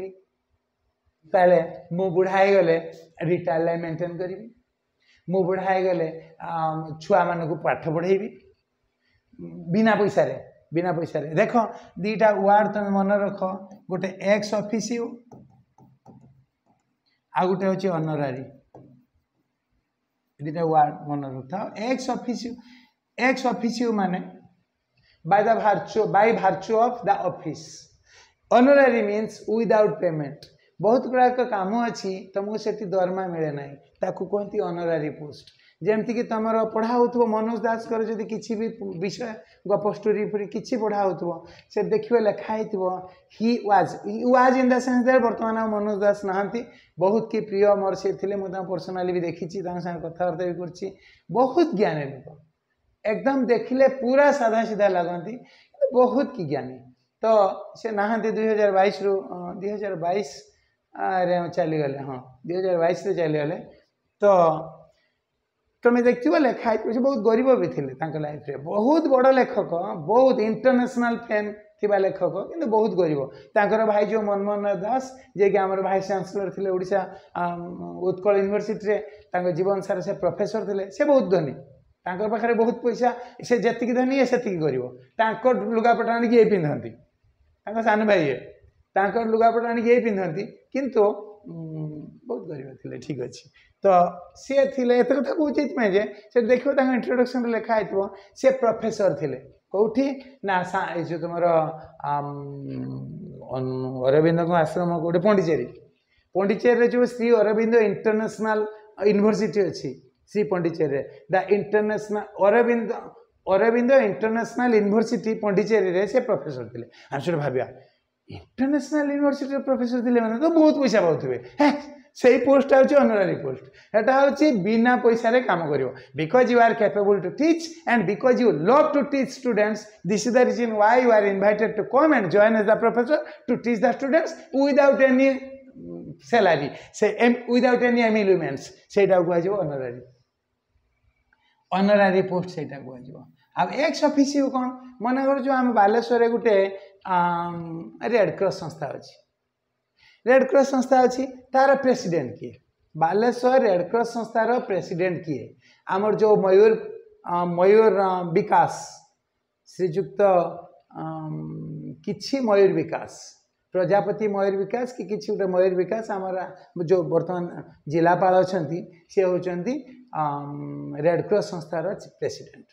[SPEAKER 1] ताले मु बुढ़ा होगले रिटायर लाइफ मेंटेन करी मु बुढ़ा होगले छुआ मान को पाठ पढ़ेबी बिना पैसा देख दीटा वार्ड तुम मन रख गोटे एक्स ऑफिसियो आ गोटे हूँ ऑनरारी दीटा वार्ड मन रखा एक्स ऑफिसियो माने by virtue of the office honorary means without payment बहुत प्रकार का काम अच्छी तुमको से दरमा मिले ना ताकू कहती ऑनरारी पोस्ट जमती कि तुम पढ़ा हो मनोज दास कर जदि किसी भी विषय गप स्टोरी पूरी किसी पढ़ा हो से देखिए लिखाई he was in the sense that बर्तमान मनोज दास नहांती बहुत कि प्रिय मोर से थे मुझे पर्सनाली भी देखी कथबार्ता भी कर बहुत ज्ञानी लोक एकदम देखिले पूरा साधा सीधा लगती बहुत कि ज्ञानी तो से नहांती 2022 रु 2022 चलीगले हाँ 2022 चलीगले तो तुम्हें देखो लेखाई बहुत गरीब भी थे लाइफ रे बहुत बड़ लेखक बहुत इंटरनेशनल फैन थिबा लेखक किंतु बहुत गरीब तांकर भाई जो मनमोहन दास जे कि आमर भाइस चांसलर थे ओडिशा उत्कल यूनिवर्सिटी रे जीवन सारा से प्रोफेसर थे से बहुत धनी तांकर पाखरे बहुत पैसा से जेतिकी धनी से गरीब तांकर लुगापटा आनिक ये पिंधती सान भाई ये तांकर लुगापटा आनिक ये पिंधती किंतु बहुत गरीब थे ठीक अच्छे तो सी थे एत कथा कहे जे से देखो इंट्रोडक्शन लिखाई सी प्रोफेसर थे कौटी ना जो तुम अरविंद आश्रम कौटे पंडिचेरी जो श्री अरविंद इंटरनेशनल यूनिवर्सिटी अच्छी Shri Pondicherry the international Aurobindo international university Pondicherry रे से प्रोफेसर थे हम सब भाविया इंटरनेशनल यूनिवर्सिटी प्रोफेसर थे मैंने तो बहुत पैसा पाते से पोस्ट हूँ ऑनरारी पोस्ट एटा हूँ बिना पैसा रे काम करियो because you are capable to teach and because you love to teach students this is the reason why you are invited to come and join as the professor to teach the students without any salary से विदाउट एनी एमिलुमेंट्स सेटा कह ऑनरारी पोस्ट से कह अब एक्स ऑफिसियो कौन मन कर जो आम बालेश्वर गोटे रेड क्रॉस संस्था अच्छी रेड क्रॉस संस्था अच्छी तार प्रेसिडेंट किए बालेश्वर रेड क्रॉस संस्थार प्रेसिडेंट किए आमर जो मयूर विकास श्रीजुक्त किछि मयूर विकास प्रजापति मयूर विकास कि किछि गोटे मयूर विकास आमर जो बर्तमान जिलापाल अच्छा सी होती रेड क्रॉस संस्थार प्रेसिडेंट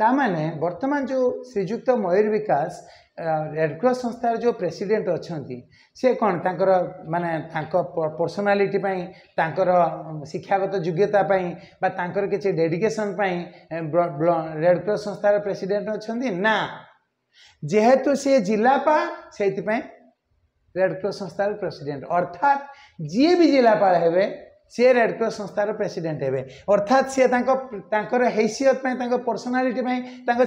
[SPEAKER 1] तामाने वर्तमान जो श्रीजुक्त मयूर विकास रेड क्रॉस संस्थार जो प्रेसिडेंट अच्छा सी कौन तांकर माने पर्सनालीटी तांकर शिक्षागत योग्यता बा तांकर किसी डेडिकेशन रेड क्रॉस संस्थार प्रेसिडेंट अच्छा ना जेहेतु सी जिलापाल से रेड क्रॉस संस्थार प्रेसिडेंट अर्थात जी भी जिलापाल हेबे सी रेड क्रॉस संस्थार प्रेसिडेंट हेबे अर्थात सी हैसियत पर्सनालीटी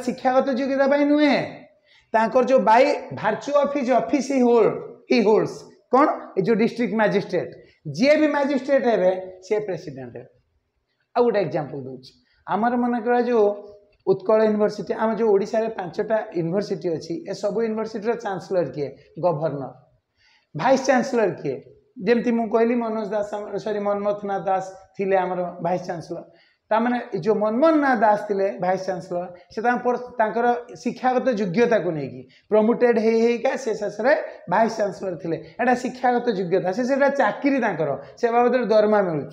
[SPEAKER 1] शिक्षागत योग्यता नुहे तांकर जो by virtue of his office he holds कौन जो डिस्ट्रिक्ट मैजिस्ट्रेट जी भी मैजिस्ट्रेट हेबे सी प्रेसिडेंट है आ गोटे एग्जांपल दूसरी आमर मन कर जो उत्कल यूनिवर्सिटी आम जो ओडिशा रे 5टा यूनिवर्सिटी अच्छी ए सब यूनिवर्सिटी चांसलर किए गवर्नर भाइस चांसलर किए जमती मु कहली मनोज दास सॉरी मनमोहन नाथ दास थिले आमर भाइस चांसलर तामाने जो मनमोहन नाथ दास थिले भाइस चांसलर से शिक्षागत योग्यता को लेकिन प्रमोटेड होगा से शेष में भाइस चांसलर थिले एटा शिक्षागत योग्यता से चाकरी से बाबद दरमा मिलूँ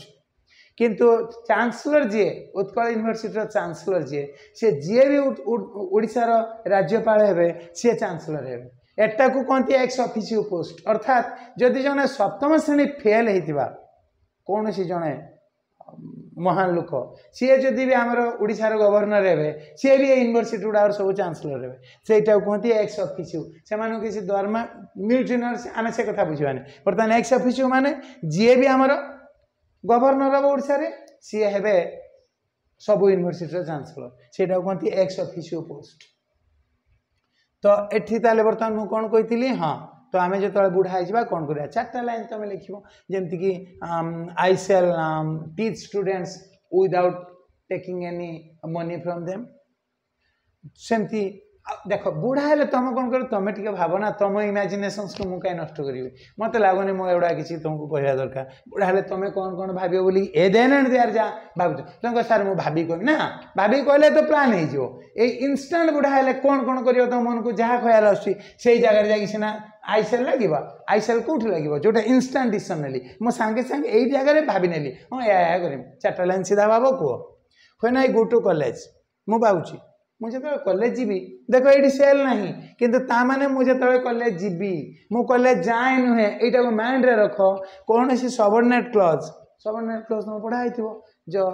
[SPEAKER 1] किंतु चांसलर जी उत्कल यूनिवर्सिटी चांसलर जी भी ओडिशार राज्यपाल हेबे सी चांसलर हेबे एटा को कहती एक्स ऑफिसियो पोस्ट अर्थात जदि जने सप्तम श्रेणी फेल होता कौन सी जड़े महान लोक सी जदि भी आमर ओडिशार गवर्नर हेबे सी भी यूनिवर्सिटी गुड़ा सब चांसलर हेबे सेटा कहती एक्स ऑफिसियो से किसी दरमा मिलूँ आम से कथा बुझानी बर्तमान एक्स ऑफिसियो माने जी भी आमर गवर्नर हम ओडिशा रे सी हेबे सब यूनिवर्सिटी चांसलर सेटा कहती एक्स ऑफिशियो पोस्ट। तो एठी ताले बर्तमान मु कोन कहितली हाँ तो आम जो बुढ़ा हो कौन कर 4टा लाइन तुम लिख जमती कि I shall teach students without taking any money from them सेमती देख बुढ़ा हेले तुम कौन कर तुम टे भावना तुम इमेजिनेशंस को मुझे नष्ट करी मत लगुनि मो एगुड़ा किसी तुमको कहवा दरकार बुढ़ा हेले तुम कौन कौन भाव बोली ए देन एंड देयर जा भाव तुम सर मुझे भाभी कह ना भाभी कहले तो प्लान हो इनस्टाट बुढ़ा हेले कौन कौन कर तुम मन को जहाँ ख्याल आसी जगह जाकि सीना आईसेल लगे आईसेल कौट लगे जोटा इनस्टाट डिसीजन नेली मो सांगे सांगे यही जगह भाभी नेली हाँ या कर 4टा लाइन सीधा भाव कह when I go to college मु पाऊँगी मुझे कॉलेज जीवी देख ये सेल ना किंतु ताने मुझे कॉलेज जीवी मु कॉलेज जाए नुहे यहाँ को माइंड रे रख कौन सी सबऑर्डिनेट क्लॉज तुम पढ़ाई जो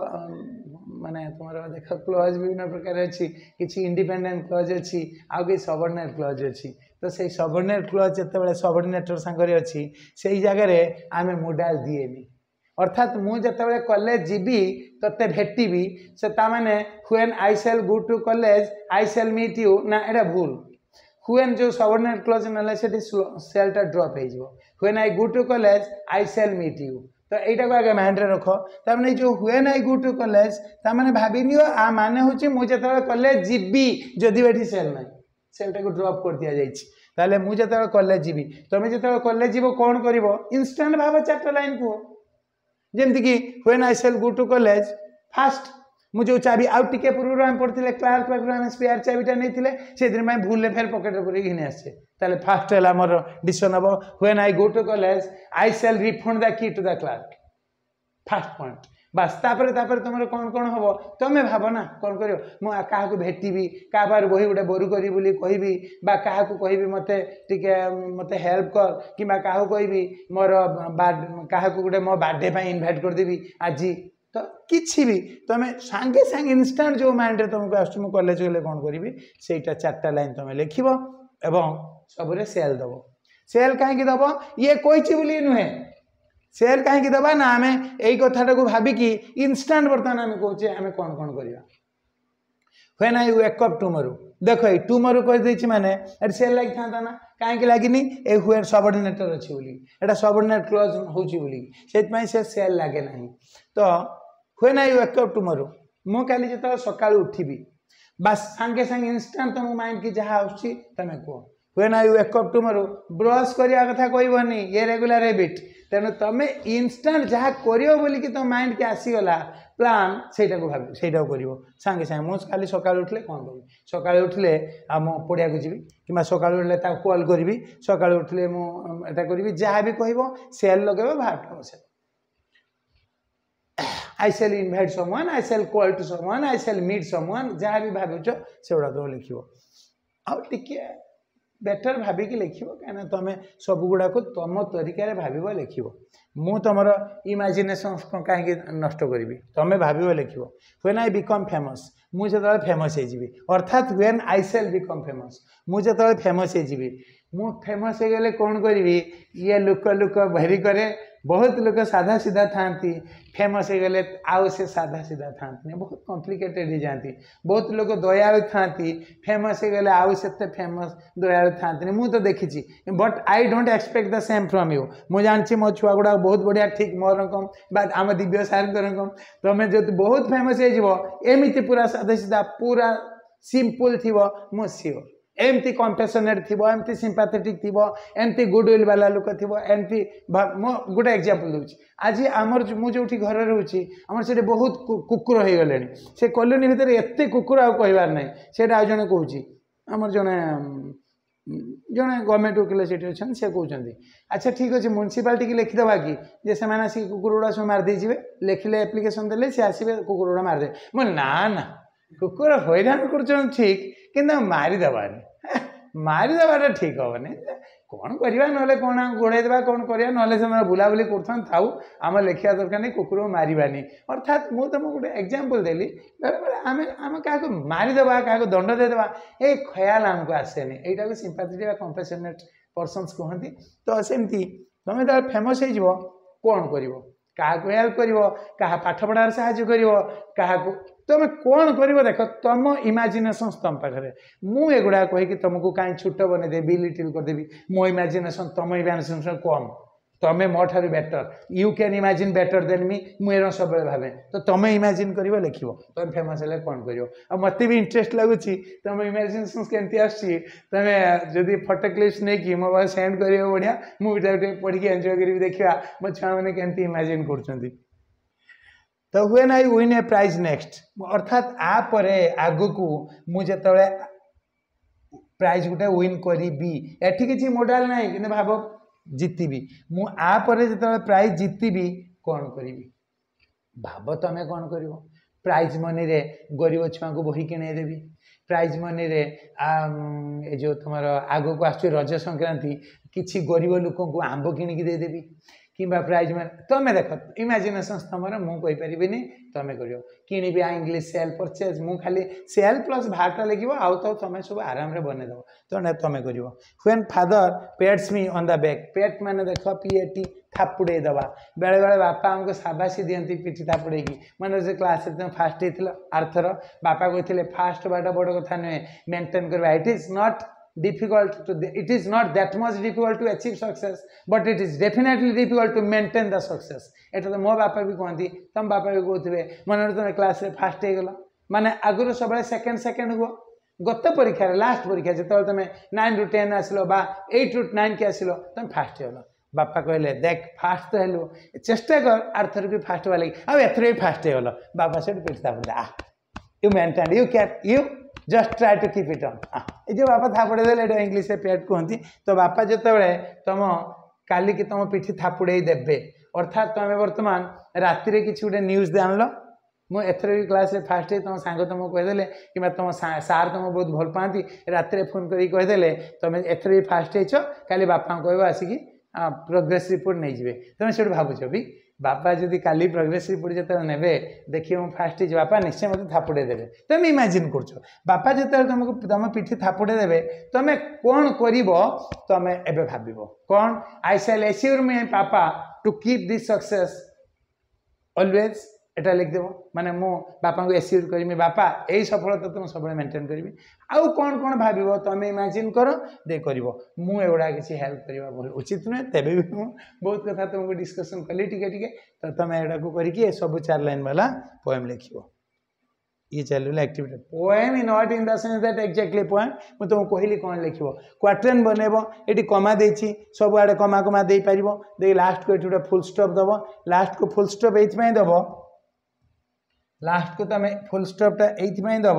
[SPEAKER 1] माने तुम देख क्लॉज विभिन्न प्रकार अच्छी किसी इंडिपेंडेंट क्लॉज अच्छी आउ कि सबऑर्डिनेट क्लॉज अच्छी तो से सबऑर्डिनेट क्लॉज जिते सबऑर्डिनेटर सांगे अच्छी से जगह आम मोडाल दिएनी अर्थात मुझे कॉलेज जीवी ते भेटी से ताने when I shall go to college I shall meet you ना एटा भूल व्हेन जो सबऑर्डिनेट क्लॉज ना सेलटा ड्रॉप हो when I go to college I shall meet you तो यहाँ को आगे माइंड रे रख ताने जो when I go to college ताने भाभी नियो आ माने होची मुझे कॉलेज जीवी जदि बेटी सेल ना सेलटा को ड्रॉप कर दिया जाइछि ताले मुझे कॉलेज जीवी तुम जो कॉलेज जीव कौन कर इनस्टाट भाव 4टा लाइन कह जमती कि when I shall go to college first मुझे चाबी आउ टिके पूर्व आम पढ़ते क्लार्क पाखे स्पेयर चाबीटा नहीं से दिन में भूल फेर पकेट पूरी घिनी आसे ताले फास्ट है मोर डिसीजन हम when I go to college I shall refund the key to the clerk first point बस तापर तुम कौन कौन हम तुम्हें भाव ना कौन कर मुझे भेटी क्या बही गोटे बोरू करी बोली कहबी क्या कहबी मत मत हेल्प कर कि कही मोर क्या गोटे मो बर्थडे पे इनभाइट करदेवी आज तो किसी भी तुम सांगे सांगे इनस्टाट जो माइंड रे तुमको आस कॉलेज गले कौन करी से 4टा लाइन तुम लिख एवं सबुरे सेल दब सेल कहीं दब ये कही बोली नुहे सेल कहीं दबा ना आम यही कथा को भाविकी इनस्टाट बर्तमान आम कहे आम कौन कौन करवा when I wake up tomorrow देख ये टुमरो कही माने सेल लगी था ना कहीं लगिनी ए हुए सबऑर्डिनेटर अच्छी बोली एटा सबऑर्डिनेट क्लॉज होची बोली से सेल लगे ना तो when I wake up tomorrow मु काली जो सका उठिबी बस सांगे सांगे इनस्टाट तुम माइंड की जहाँ आसुची तुम कह when I wake up tomorrow brush करने कथा कहबनी ये रेगुलर हैबिट तेणु तुम इनस्टाट जहाँ कर बोली कि तुम माइंड के आसीगला प्लान से भाव से कर सांगे सांगे मुझे खाली सका उठले कौन करी सका उठले आम पड़िया को जी कि सका उठले कॉल करी सका उठले मुझा करी जहाँ भी कह सेल लगे भाव से I shall invite someone I shall call to someone I shall meet someone जहाँ भी भाव से तुम लिख टे बेटर भाविक लिख कहीं तुम सब गुड़ाक तुम तरीके भाव लिख मु तुम इमेजिनेशन कहीं नष्ट करी तुम भाव लिख व्हेन आई बिकम फेमस मुझे फेमस हो अर्थात when I shall become famous मुझे फेमस हो फेमस हो गले कौन करी ये लुक लुक भरी करे बहुत लोग साधा सीधा था फेमस हो गले आउ से साधा सीधा था बहुत कॉम्प्लिकेटेड हो जाती बहुत लोग दयालु था फेमस हो गले आउ से फेमस दयालु था मुझे तो देखी but I don't expect the same from you मुझे जानची मो छुआ गुड़ा बहुत बढ़िया ठीक मो रकम बात आम दिव्य सार रकम तुम जो बहुत फेमस होमती पूरा साधा सीधा पूरा सिंपल थी मो सियोर एमती कंपेशनेट थी एमती सिंपाथेटिक थी एमती गुडविल वाला लोक थी एमती मो गोटे एग्जांपल दूसरी आज आमर मुझे घर रोचे आम से बहुत कुकुर हो गले से कॉलोनी भितर एत कुकुर आ कहबार ना से जड़े कौच आमर जड़े जड़े गवर्नमेंट वकिल से अच्छा से कहते अच्छा ठीक अच्छे म्यूनिसिपालिटी की लिखिदे कि जे से आसिक कुकुर गुड़ा सब मारदे लिखिले एप्लिकेशन देले सी आसवे कुकुर गुड़ा मारदे मुझे ना कुकुर हैरान कर ठीक कि मारिदेवानी मारिदेवाटा ठीक हेनी कौन करवा ना कौन गोड़ेदेवा कौन करवा ना बुलाबुली कर आम लिखा दरकार नहीं कुकुर मारानी अर्थात मुझे तुमको गोटे एग्जांपल देली बेले बेले आम आम क्या मारिदेवा क्या दंड देदेवा ये ख्याल आमको आसेनि यहाँ को सिंपाथेटिक कंपेशनेट पर्सन्स कहती तो सेमती तुम जो फेमस हो कौन कर क्या हेल्प कर क्या पाठ पढ़ार साहाଯ୍य कर तुम कौन कर देख तुम इमेजिनेशन तुम पाखे मुझा कहीकि तुमको कहीं छोट बनईदेवी लिटिल करदेवी मो इमेजिनेशन तुम इमेजिनेशन कम तुम्हें मो ठार better you can imagine better than me मुझे सब भावे तो तुम इमेजिन कर लिख तुम फेमस है कौन कर मत भी इंटरेस्ट लगुच तुम इमेजिनेशन केमती आसमें जदि फोटो क्लिप्स नहीं कि मो पास सेंड कर बढ़िया मुझे पढ़ी एंजॉय करी देखा मो छुआ मैंने केमती इमेजिन कर तो when I win a prize next अर्थात आपरे आगु को मुझे प्राइज गोटे विन करी एठी किसी मॉडल ना कि भाव जीतबी मुझे जो प्राइज जीतबी कौन करी भाव तुम कौन कर प्राइज मनी रे गरीब छुआ को बही किणदेवी प्राइज मनी रे जो तुम आग को आस रज संक्रांति किसी गरीब लोक को आंब किणिकी देदेवी कि प्राइज मन तुम देख इमेजिनेशन तुम मुझे तुम कर कि इंग्लीश सेल परचेज मु खाली सेल प्लस भाटा लिख आउ तो तुम सब आराम रे बनईदेव तो तुम कर when father pats me on the back pat मैंने देख पीएटी थापुड़े दवा बेले बेले बापा आमको साबासी दिखती पिठी थापुड़े मैंने से क्लास तुम फास्ट होता आरथर बापा कहते फास्ट बाट बड़ कथा नुहे मेंटेन करवा it is not difficult to it is not that much difficult to achieve success but it is definitely difficult to maintain the success एटा तो मो बापा भी कहती तुम बापा भी कहते मन तुम क्लास रे फास्ट हो गल माने आगुरी सब सेकेंड हुआ गत परीक्षा लास्ट परीक्षा जो तुम 9 ରୁ 10 आसिल 8 ରୁ 9 के आसिल तुम फास्ट हो बापा कहले देख फास्ट तो हेलु चेष्टा कर आरथर भी फास्ट वाले आथर भी फास्ट हो गल बापा से पिटता पड़ा you maintain you can you just try to keep it on जो बापा थापुड़े देले इंग्लीश में पेट कहती तो बापा जो तुम काली की तुम पिठी थापुड़े देवे अर्थात तुम बर्तमान राति रे किसी गोटे न्यूज दे आनल मुझे एथर भी क्लास रे फास्ट तुम सांग तुमको कहीदेले कि तुम सार तुमको बहुत भल पाती राति फोन कर कहीदेले तुम एथर भी फास्ट हो काली बापा कह आसिकी प्रोग्रेस रिपोर्ट नहीं जाए तुम से भावुच भी बापा जदि काली प्रोग्रेस रिपोर्ट जो ने देखिए मुझे फास्ट बापा निश्चय मत थापुड़े देवे तुम इमेजिन कर बापा जो तुमको तुम पिठी थापुड़े देवे तुम कौन कर तुम एवं भाव कौन आई शैल assure me papa to keep this success always एटा लिखदेव माने मो बापा को एश्योर करी बापा यही सफलता तुम सब मेंटेन करी आउ कौन कौन भाव तुम इमेजिन कर दे कर मुझा किसी हेल्प करवा उचित नुहे तेरे भी मुझे बहुत कथा तुमको डिस्कसन कली टिके तो तुम एटा को करके सब 4 लाइन वाला पोएम लिख ये चलूला activity poem in not in the sense that exactly poem मुझे तुमको कहली कौन लिख क्वार्टरन बनइब ये कमा देती सब आड़े कमा कमा दे पार दे लास्ट को ये गोटे फुल स्टॉप दब लास्ट को फुल स्टॉप ये दब लास्ट को तुम फुल स्टॉपटा ये दब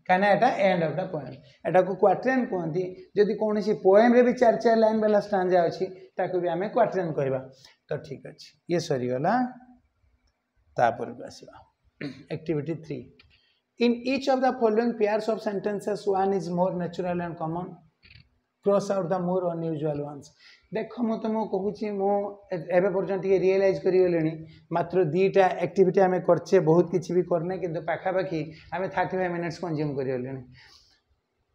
[SPEAKER 1] कहीं एटा एंड ऑफ द पोएम एटा को क्वार्टरन कहती जदि कौन पोएम रे भी 4 लाइन वाला स्टांजा अच्छी ताको भी आम क्वार्टरन कहवा तो ठीक अच्छे ये सरीगला तापर को आसवा activity 3 in each of the following pairs of sentences one is more natural and common cross out the more unusual ones देख मु तुमको कहूँ मुझे पर्यटन रियलाइज करी मात्र 2टा एक्टिविटी आम करचे बहुत किसी भी करने कि पाखापाखि आम 35 मिनिट्स कंज्यूम कर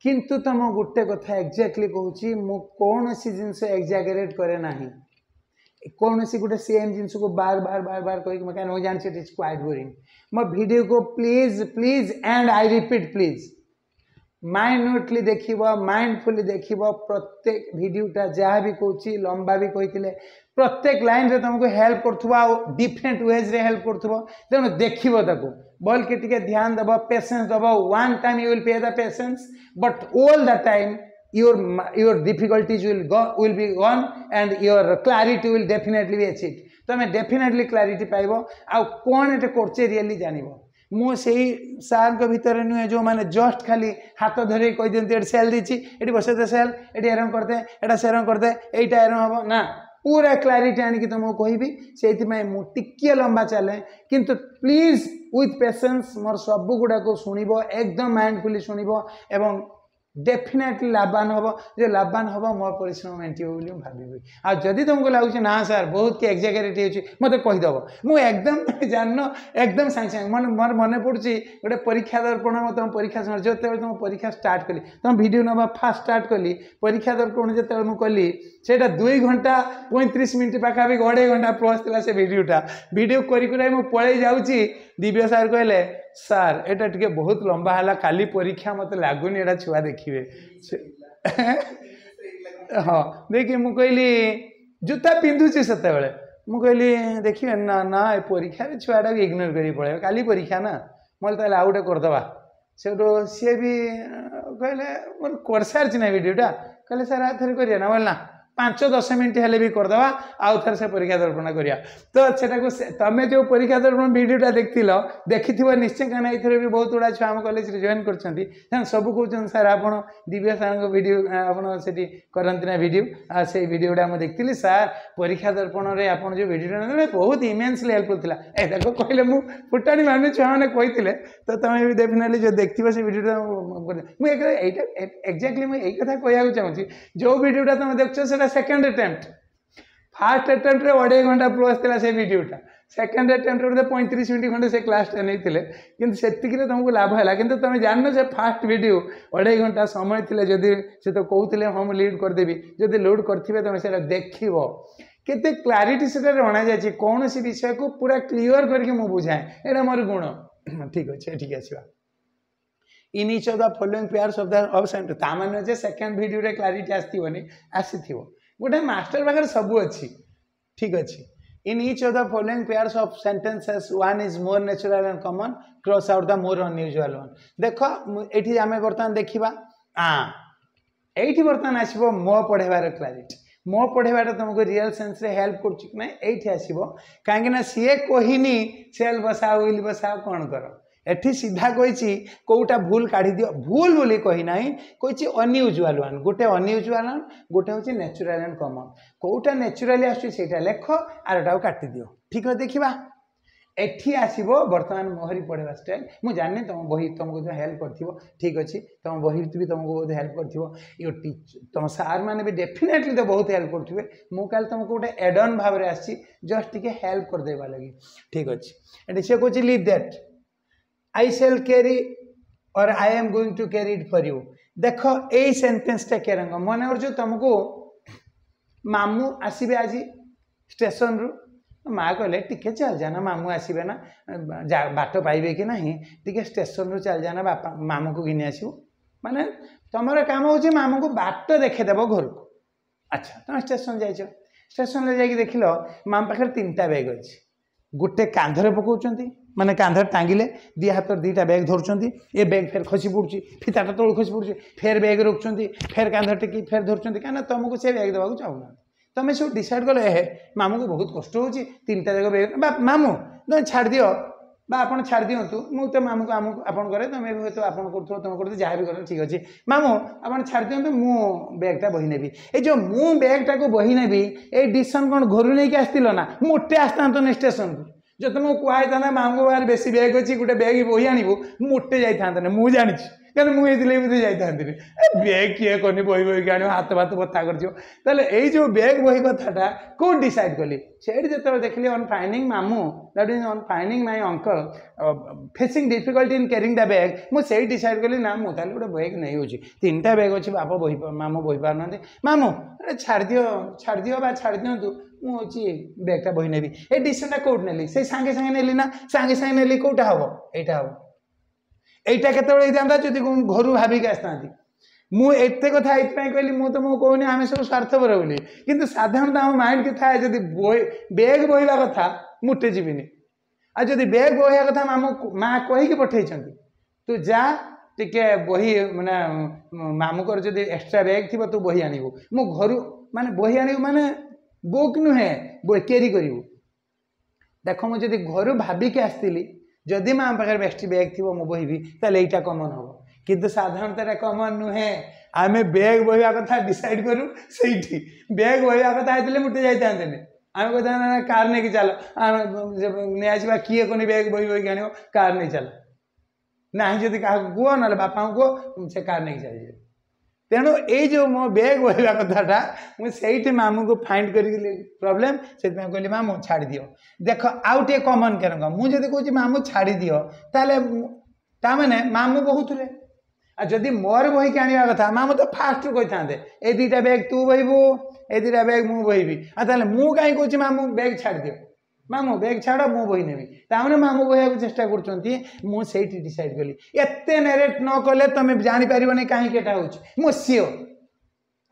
[SPEAKER 1] किंतु तुम गोटे कथा एक्जाक्टली कहूँ मु कौन सी जिनस एक्जागरेट करे ना कौन सी गोटे सेम जिनस को बार बार बार बार कहीं जान इट इज क्वाइट बोरिंग मो वीडियो को please please and I repeat please minutely देख माइंडफुली देख प्रत्येक वीडियोटा जहाँ भी कहूँ लंबा भी कही प्रत्येक लाइन रे तुमको हेल्प कर डिफरेंट वेज रे हेल्प कर तेणु देख बोल के टिके ध्यान दब पेशेंस दब one time you will pay the patience but all the time your difficulties will be gone and your clarity will definitely be achieved तुम डेफिनेटली क्लारिटी पाइब आ कौन ये करचे रियली जान मु से सार भितर नुहे जो मैंने जस्ट खाली हाथ धरे कही दिखती सेल दी ये बसते सेल ये एरम करते एटा सेरम करते यहीटा एरम हम ना पूरा क्लारिटी आनिकी तुमको कहबी से टिके लंबा चले किंतु प्लीज विथ पेशेंस मोर सब गुड़ा को शुणव एकदम माइंडफुली शुणव एवं डेफिनेटली लाभवान हम जो लाभवान हम मो परिश्रम मेंटिव बोली भावी आदि तुमको लगुच ना सर बहुत किए एक्जागरेट हो मत कहीदेव मुझे एकदम जान एकदम सांगे सांगे मोर मन पड़ी गोटे परीक्षा दर्पण तुम परीक्षा समय जो तुम परीक्षा स्टार्ट कली तुम वीडियो नवा फास्ट स्टार्ट कली परीक्षा दर्पण जो मुझे कली से 2 घंटा 35 मिनट पाखापी 2.5 घंटा प्लस था से वीडियोटा वीडियो करी मुझे पलि जाऊँगी दिव्य सार कहले सार एटा टिके बहुत लंबा है काली परीक्षा मत लगुनि एटा छुआ देखिए हाँ देखिए मुझे कहली जूता पिंधुची से मुझे देखिए ना ना ये परीक्षा छुआटा भी इग्नोर कर पड़े काली परीक्षा ना मतलब आउ गोटे करदे से सी भी कहले मोर कर सारी ना वीडियोटा कहले सर आ थे करिए ना बोल ना 5-10 मिनट हेल्ले भी करदे आउ थे से परीक्षा दर्पण करिया तो से तुम जो परीक्षा दर्पण वीडियोटा देखी निश्चय कहना ये भी बहुत गुड़ा छुआ आम कॉलेज जॉइन कर सब कहते सर आप दिव्य सार वीडियो आपड़ी करती ना वीडियो से वीडियोटा मुझे देखी सर परीक्षा दर्पण में आप जो वीडियो बहुत इमेन्सली हेल्पफुल था ए देखो कहले मुझे फुटाणी माने छुआ मैंने कही तो तुम भी डेफिनेटली जो देखिए से वीडियो मुझे एक्जाक्टली मुझे कथा कहूँ चाहूँगी जो वीडियोटा तुम देखो से सेकेंड अटेम्प्ट फास्ट अटेम्प्ट रे 2.5 घंटा प्लस था से वीडियोटा सेकेंड अटेम्प्ट रे 35 मिनट खंडे से क्लासटा नहीं कि सेतिक तुमको लाभ है कि तुम जान से फास्ट वीडियो 2.5 घंटा समय थी जदि से तो कहते हम लीड करदेवी जब लोड करेंगे तुम से देख केते क्लारिटी से अणा जाए कौन सी विषय को पूरा क्लीयर करके मुझे बुझाए यहाँ मोर गुण ठीक अच्छे ठीक आसवा in each of the following pairs of the of center ता माने जे सेकंड वीडियो रे क्लैरिटी आसीथिबोनी आसीथिबो गोटे मास्टर पाखर सब अच्छी ठीक अच्छे in each of the following pairs of sentences one is more natural and common cross out the more unusual one देखो एठी आमे बर्तमान देखिबा एठी बर्तमान आसीबो मो पढेबार क्लैरिटी मो पढ़ेबाटा तुमको रियल सेंस रे हेल्प कर ना ये आसो कहीं सी कहनी सेल बसाओ विल बसाओ कौन कर एठी सीधा कही कौटा भूल काढ़ी दियो भूल बोली कही ना कही अनयूजुआल वन गोटे अनयूजुआल वन गोटे हूँ नेचुरल एंड कॉमन कौटा नेचुराली आसटा लेख आरटा काटी दियो ठीक है देखा एठी आसीबो बर्तमान मोहरी पढ़ेवा स्टाइल मु जानी तुम बही तुमको जो हेल्प कर ठीक अच्छे तुम बही भी तुमको बहुत हेल्प कर तुम सार मैंने भी डेफिनेटली तो बहुत हेल्प करेंगे मुझे तुमको गोटे एडन भाव में आसी जस्ट टिके हेल्प कर देवा लगी ठीक अच्छे ये से कह leave that I shall carry और I am going to carry it for you देख यही सेंटेंसटा के रंग मन कर तुमको मामू आसबे आज स्टेशन रु माँ कहले टिके चल जाना मामू आसबे ना बाट पाइबे कि नहीं टिके स्टेशन रु चल जाना बापा मामू को घिनी आसू माने तुम काम हो मामू को बाट देखेदेव घर को अच्छा तुम स्टेशन जाइछ स्टेशन जाकि देख लो माम पाखे 3टा बैग अच्छे गोटे कांधरे पकाउछंती माने कांधर टांगिले दी हाथ 2टा बैग धरुछंती ए बैग फेर खसी पड़ुची फिताटा तळ खसी पड़ुची फेर बैग रोकछंती फेर कांधर टेकी फेर धरुछंती काना तुमको से बैग देबाकू चाहुना तुम सब डिसाइड कल ए मामू को बहुत कष्ट हो 3टा जगह बैग बा मामू तुम छाड़ दियो बा आपन छाड़ दियंतु मु तो मामू को आमू आपन करे तुम भी तो आपन करथो तुम करथो जहाँ भी कर ठीक अच्छे मामू आपन छाड़ दियंतु मु बैगटा बही नेबी ए जो मु बैगटा को बही नेबी ए डिसीजन कोन घरु नै के आस्तिलो ना मोटे आस्तांतो ने स्टेशन को जो तुमको कुआई था मामू बाहर बेसी बैग अच्छी गोटे बैग बही आणबू मोटे जाता मुझे जानी क्या मुझे मुझे जाता बैग किए कनी बही बही के आण हाथ भात बता कर जो बैग बही कथाटा कौन डिसाइड कली से जो देखिए ऑन फाइंडिंग मामू that is on finding my uncle facing difficulty in carrying the bag मुझे डिसाइड कली ना मुझे गोटे बैग नहीं हो 3टा बैग अच्छे बाप बही मामू बही पार ना मामू छाड़ दियो बा छाड़ दियंतु मुझे बैगटा बही नेबी ए डिसीजनटा कौट नेली से सांगे सांगे नेली ना सांगे सांगे नेली कौटा हम एटा हम एटा केतबेले जांदा जदि घर भाविक आसता मुझे कथा ये कहली मुझे तुमको कहूनी आम सब स्वार्थपर बोली किंतु साधारणतः आम माइंड के थाए जदि बैग बहिबा कथा मुटे जीविनी आ जदि बैग बहिबा कथा माँ कहीकि पठे तू जा टिके बही माने मामू कर जदि एक्स्ट्रा बैग थी तू बही आणबू मो घर माने बही आणबू माने बुक नुहे कैरी करू देख मुझे घर भाविक आसती जदि माँ पाखे बेस्ट बैग थी मु बहबी ताले यहाँ कमन हम किंतु साधारणतः कमन नुहे आम बैग बहिबा कथा डिसाइड करूँ से बैग बहिबा कथा होते मुटे जाता आम कहते कार नहीं चल नहीं आसवा किए कौन बैग बही बही आण कार नहीं चल ना जदि क्या कह ना बापा को कह से कार नहीं चल जाए तेणु ये जो मो बैग बोलवा कथाटा मुझे मामू को फाइंड कर प्रोब्लेम से कहली मामू छाड़ दियो देख आउ टे कमन केन मुझे कहूँ मामू छाड़ दियो ताने मामू कहूले आ जदि मोर बही के आने कथा मामू तो फास्ट कही था ए दुटा बैग तू बहबू ए दुटा बैग मु बहबी ताले मु कहीं कहूँ मामू बैग छाड़ दियो मामू बैग छाड़ मु बही नेबी ताने मामू बहया चेष्टा कर डिसाइड कली एत नेरेट न कले तुम जापर नहीं कहीं हूँ sure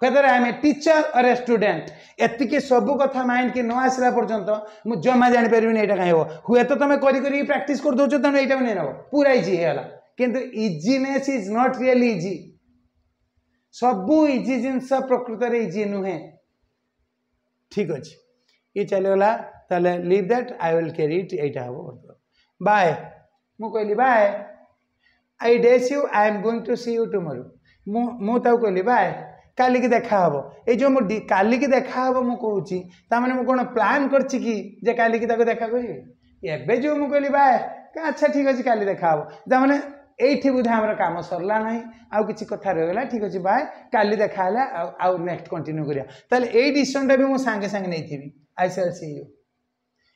[SPEAKER 1] whether I am a teacher or a student एतिके सब कथा माइंड के न आसला पर्यंत मु जमा जानी परिबिनी एटा काहे हो हुए तो तमे करी करी प्रैक्टिस कर दोछ तने एटा नै नबो पूरा इजी हेला किंतु easiness is not really easy सब इजी जिनस प्रकृत रे इजी नुहे ठीक अछि ये चलेला ताले leave that I will carry it एटा हो बाय मु कहली बाय आई डेस you I am going to see you tomorrow मु ताऊ कहली बाय काली की देखा हम ये जो काली की देखा हम मुझे ताने मुझे कौन प्लान करछि कि जे काली की देखा करी एबे जो मुझे कहली बाय अच्छा ठीक अच्छे काली देखा हम ताने ये बोधे आम कम सरला ना आउ कि कथा रहीगला ठीक अच्छे बाय काली देखा आउ नेक्स्ट कंटिन्यू करिया ताले ए डिसीजन भी मुझे सांगे सांगे नहीं आई शैल सी यू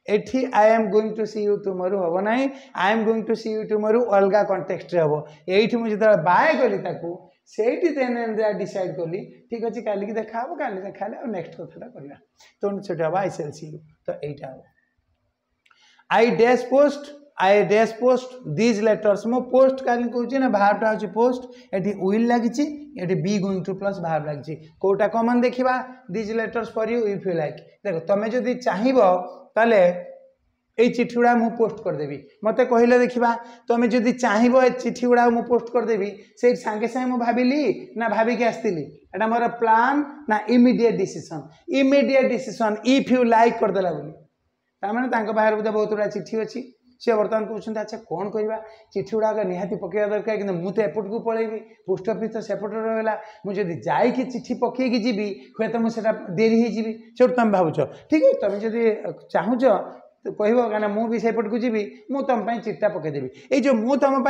[SPEAKER 1] एठी I am going to see you tomorrow हम ना I am going to see you tomorrow अलग कॉन्टेक्स्ट रे हम ये मुझे जो बाय कली से डिसाइड कली ठीक अच्छे काली की देखा काली देखा नेक्स्ट कथा करवा तो छोटे हम आई शैल सी यू तो यहीटा हम I dash post these letters मो पोस्ट काली कहूँ ना भार्टा हूँ पोस्ट ये विल लगी ये बी गोइंग टू प्लस भाव लगी कौटा कमन देखा these letters for you if you like देख तुम्हें जदि चाहब ताले ये चिठी गुड़ा मुझे पोस्ट करदेवी मत कहले देखा तुम्हें जदि चाहब ए चिठी गुड़ा मुझे पोस्ट करदेवी से सांगे सांगे मुझे भाविली ना भाविकी आसती एटा मोर प्लान ना immediate decision if you like करदेला बोली तार बाहर बोधे बहुत गुड़ा चिठी अच्छी सी बर्तमान कहते अच्छा कौन करवा चिठी गुड़ाक निहाती पकड़ा दरकार कि मुझे एपट को पलैबी पोस्ट ऑफिस तो सेपट रहा मुझे जाकि चिठी पकईकी जी हे तो मुझे डेरी हो तुम भावुच ठीक है तुम जब चाहूच तो कह क्या मुझे को जी मुझे तुम चिठा पकईदेवी ये जो मुझे तुम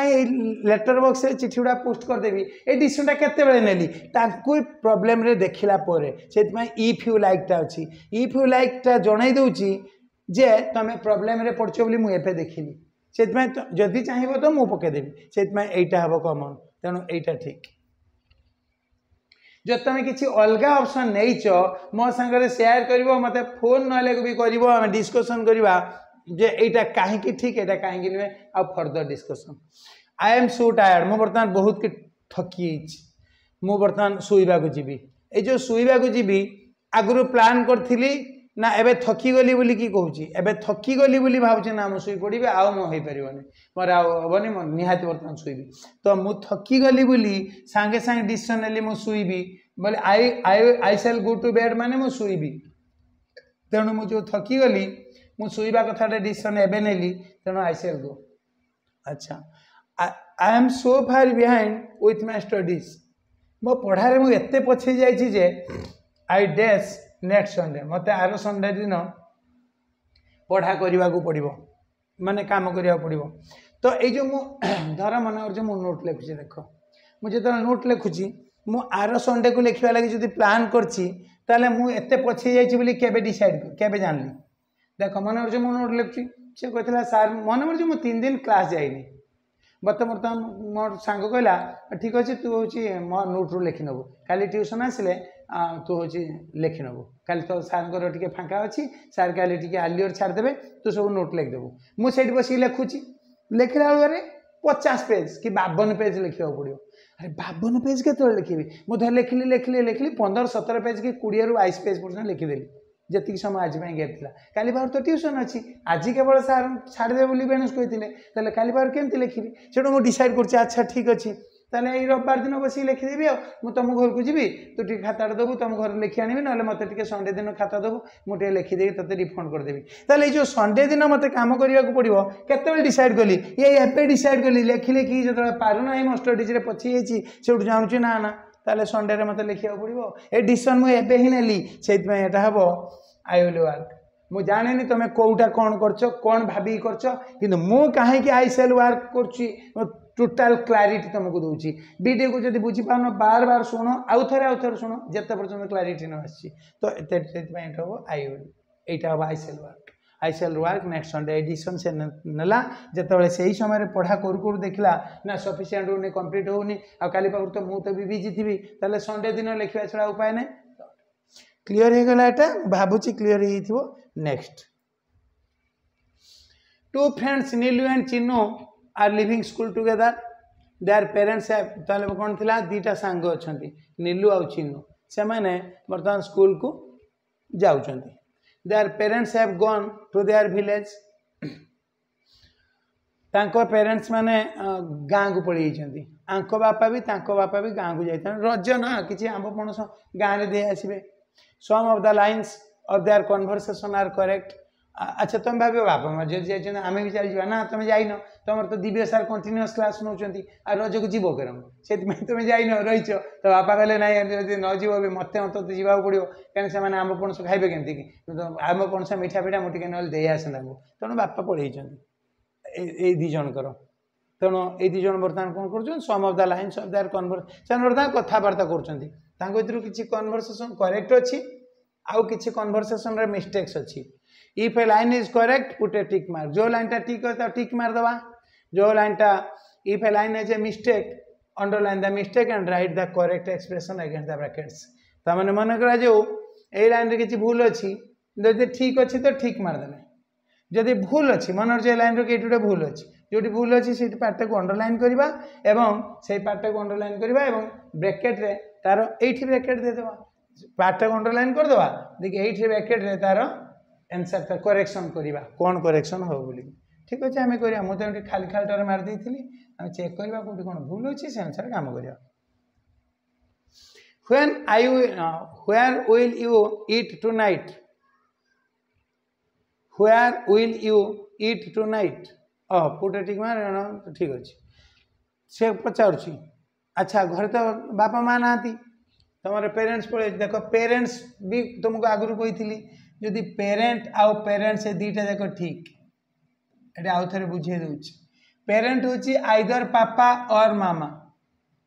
[SPEAKER 1] लेटर बॉक्स में चिठी गुड़ा पोस्ट करदेवी ये डिसीजन केते नेली प्रोब्लेम रे देखला से इफ यू लाइकटा अच्छी इफ यू लाइकटा जन दूची जे तुम प्रोब्लेम रे पड़छ बोली मुझे देखिली से जदि चाहब तो मुझे पकईदेवी से यहीटा हम कमन तेणु यहीटा ठीक जो तुम किसी अलग ऑप्शन नहीं मो सांगे शेयर कर मत फोन ना भी कर डिस्कसन करवा जे एटा कहीं ठीक एटा कहीं नुहे आ further discussion I am so tired मु बर्तमान बहुत थकी मु बर्तमान शोवा जीवी ये जो शोवा जीवी आगु प्लान करी ना एबे थकी गली बोली कि कहूँ एबे थकी गली बोली भावुँ ना मुझे पड़ी आउ मो हो पार मोर आनी निहाती बर्तमान शुईबी तो मु थकी गली बोली सांगे सांगे डिसीजन नेली मु शुईबी बोले आई शैल गो टू बेड माने मु शुईबी तेणु मु जो थकी गली मु शुईबा कथा डिसीजन एबे नेली तेणु आई शैल गो अच्छा आई am so far behind with my studies मो पढ़ारे मु एते पछे जाइछि जे आई डैश नेक्स्ट संडे मत आर संडे दिन पढ़ा करने को पड़ो माने काम करने पड़ो तो ये जो धर मन कर नोट लिखुची देख मुझे जो नोट लिखुची मु आर संडे को लिखा लगी जो प्लान करते मुझे पछे जाइए केबे डिसाइड केबे जानली देख मन कर नोट लिखुची से कहला सार मन कर 3 दिन क्लास जाइनी बर्तमान मोर सांग कहला ठीक अच्छे तू हूँ मो नोट रू लिखि नबू काली ट्यूशन आसिले तू हूँ लिखि नबू काली तो सार टे फाँका अच्छी सार काली टे आलियर छाड़देवे तू सब नोट लिखिदेबू मुझे बस लिखुची लिखला बेले 50 पेज कि 52 पेज लिखा पड़ो अरे 52 पेज के लिखी मुझे लिखिली लिखिली लिखिली 15-17 पेज कि 20 ରୁ 22 पेज पर्यटन लिखिदेली जी समय आज गैप था काली बाहर तो ट्यूशन अच्छी आज केवल सार छाड़दे बोली बेणुस कहते काली बाहर केमती लिखी से मुझे डिसाइड कर अच्छा ठीक अच्छे ताले रविवार दिन बस लिखिदेवी आ तुम घर को जी तू टे खाता देबू तुम घर लिखी आनी ना मत संडे दिन खाता देबू मुझे लिखिदेवी तेज रिफंड करदेवी ताले जो संडे दिन मत काम करने को पड़ो केत डिसाइड कली ये एवं डिसाइड कली लिखिले कि जो पारूना मो स्टडीज पची जाइए से जाऊँगी ना ना ताले संडे मत लिखा पड़ो ये डिसीजन मुझे ही नेली से हम आई विल वर्क मु जाने तुम्हें कौटा कौन कर कौन भाभी कर कि मु कहीं आई सेल वर्क कर टोटाल क्लारिटी तुमको दूची वीडियो को जब बुझी पान बार बार शुण आउ थे शुण जिते पर्यटन क्लारिटी न आसी तो हम यहाँ हम I shall work next Sunday edition से नेला जिते से समय पढ़ा करू देखला ना सफिसीयंट होनी कंप्लीट होनी आली पाखु तो मुझे भी बिजी थी ताले संडे दिन लिखा छड़ा उपाय ना क्लीयर हो गला एटा भावुची क्लीयर हो next two friends Neelu and Chinnu are living school together their parents ताले कौन थिला दीटा सांग अछंती नीलू आ चिन्नू से माने वर्तमान स्कूल को जाउछंती their parents have gone to their village तांको पेरेंट्स माने गाँ को पड़ी जाइछंती आंको बापा भी गाँ को जाइछन रज ना किछि आंब पणस गाँ रे दे आसीबे some of the lines of their conversation are correct अच्छा तुम भाव बापा माँ जो जाइए आम भी चली जावा ना तुम जाइन तुम तो दिव्य सार कंटिन्यूअस क्लास नौ आ रज को जीव करम से तुम जाइन रही तो बापा कहले ना न जीव मत अंत जावाक पड़ो कहीं आम पणस खाइबे केमती कि आम पणस मिठा पिठा मुझे ना दे आसे तेणु बापा पढ़े दिज तेणु ये दिज बर्तमान कौन कर some of the lines of their conversation बर्तमान कथबार्ता कर किसी कन्वर्सेशन करेक्ट अच्छी आउ किसी कन्वर्सेशन रे मिस्टेक्स अच्छी if a line is correct put a tick mark जो लाइन टा ठीक है टिक मार दवा जो लाइन टा if a line is a mistake underline the mistake and write the correct expression against the brackets तामाने मन करा जो ए लाइन रे किछि भूल अछि जदि ठीक अछि तो ठीक मार देले जदि भूल अछि मन जे लाइन रे केटुडे भूल अछि जोटी भूल अछि से पार्ट को अंडरलाइन करबा एवं से पार्ट को अंडरलाइन करबा एवं ब्रैकेट रे तार एठी ब्रैकेट दे देबा पार्ट को अंडरलाइन कर देबा देखि एठी ब्रैकेट रे तार आंसर ता करेक्शन करबा कोन करेक्शन हो बोली ठीक अछि हमें करिया मु तो खाली खाली मार देइथिली हम चेक करबा कोठी कोन भूल अछि से अनुसार काम करिया where will you eat tonight where will you eat tonight पुटे ठीक मार ठीक अच्छे से पचारुची अच्छा घर तो बापा माँ ना तुम पेरेंट्स पड़े देख पेरेंट्स भी तुमको आगुरी कही जदि पेरेंट आउ पेरेंट्स से दीटा जाक ठीक ये आउ थे बुझे दूसरी पेरेंट हूँ आइदर पापा और मामा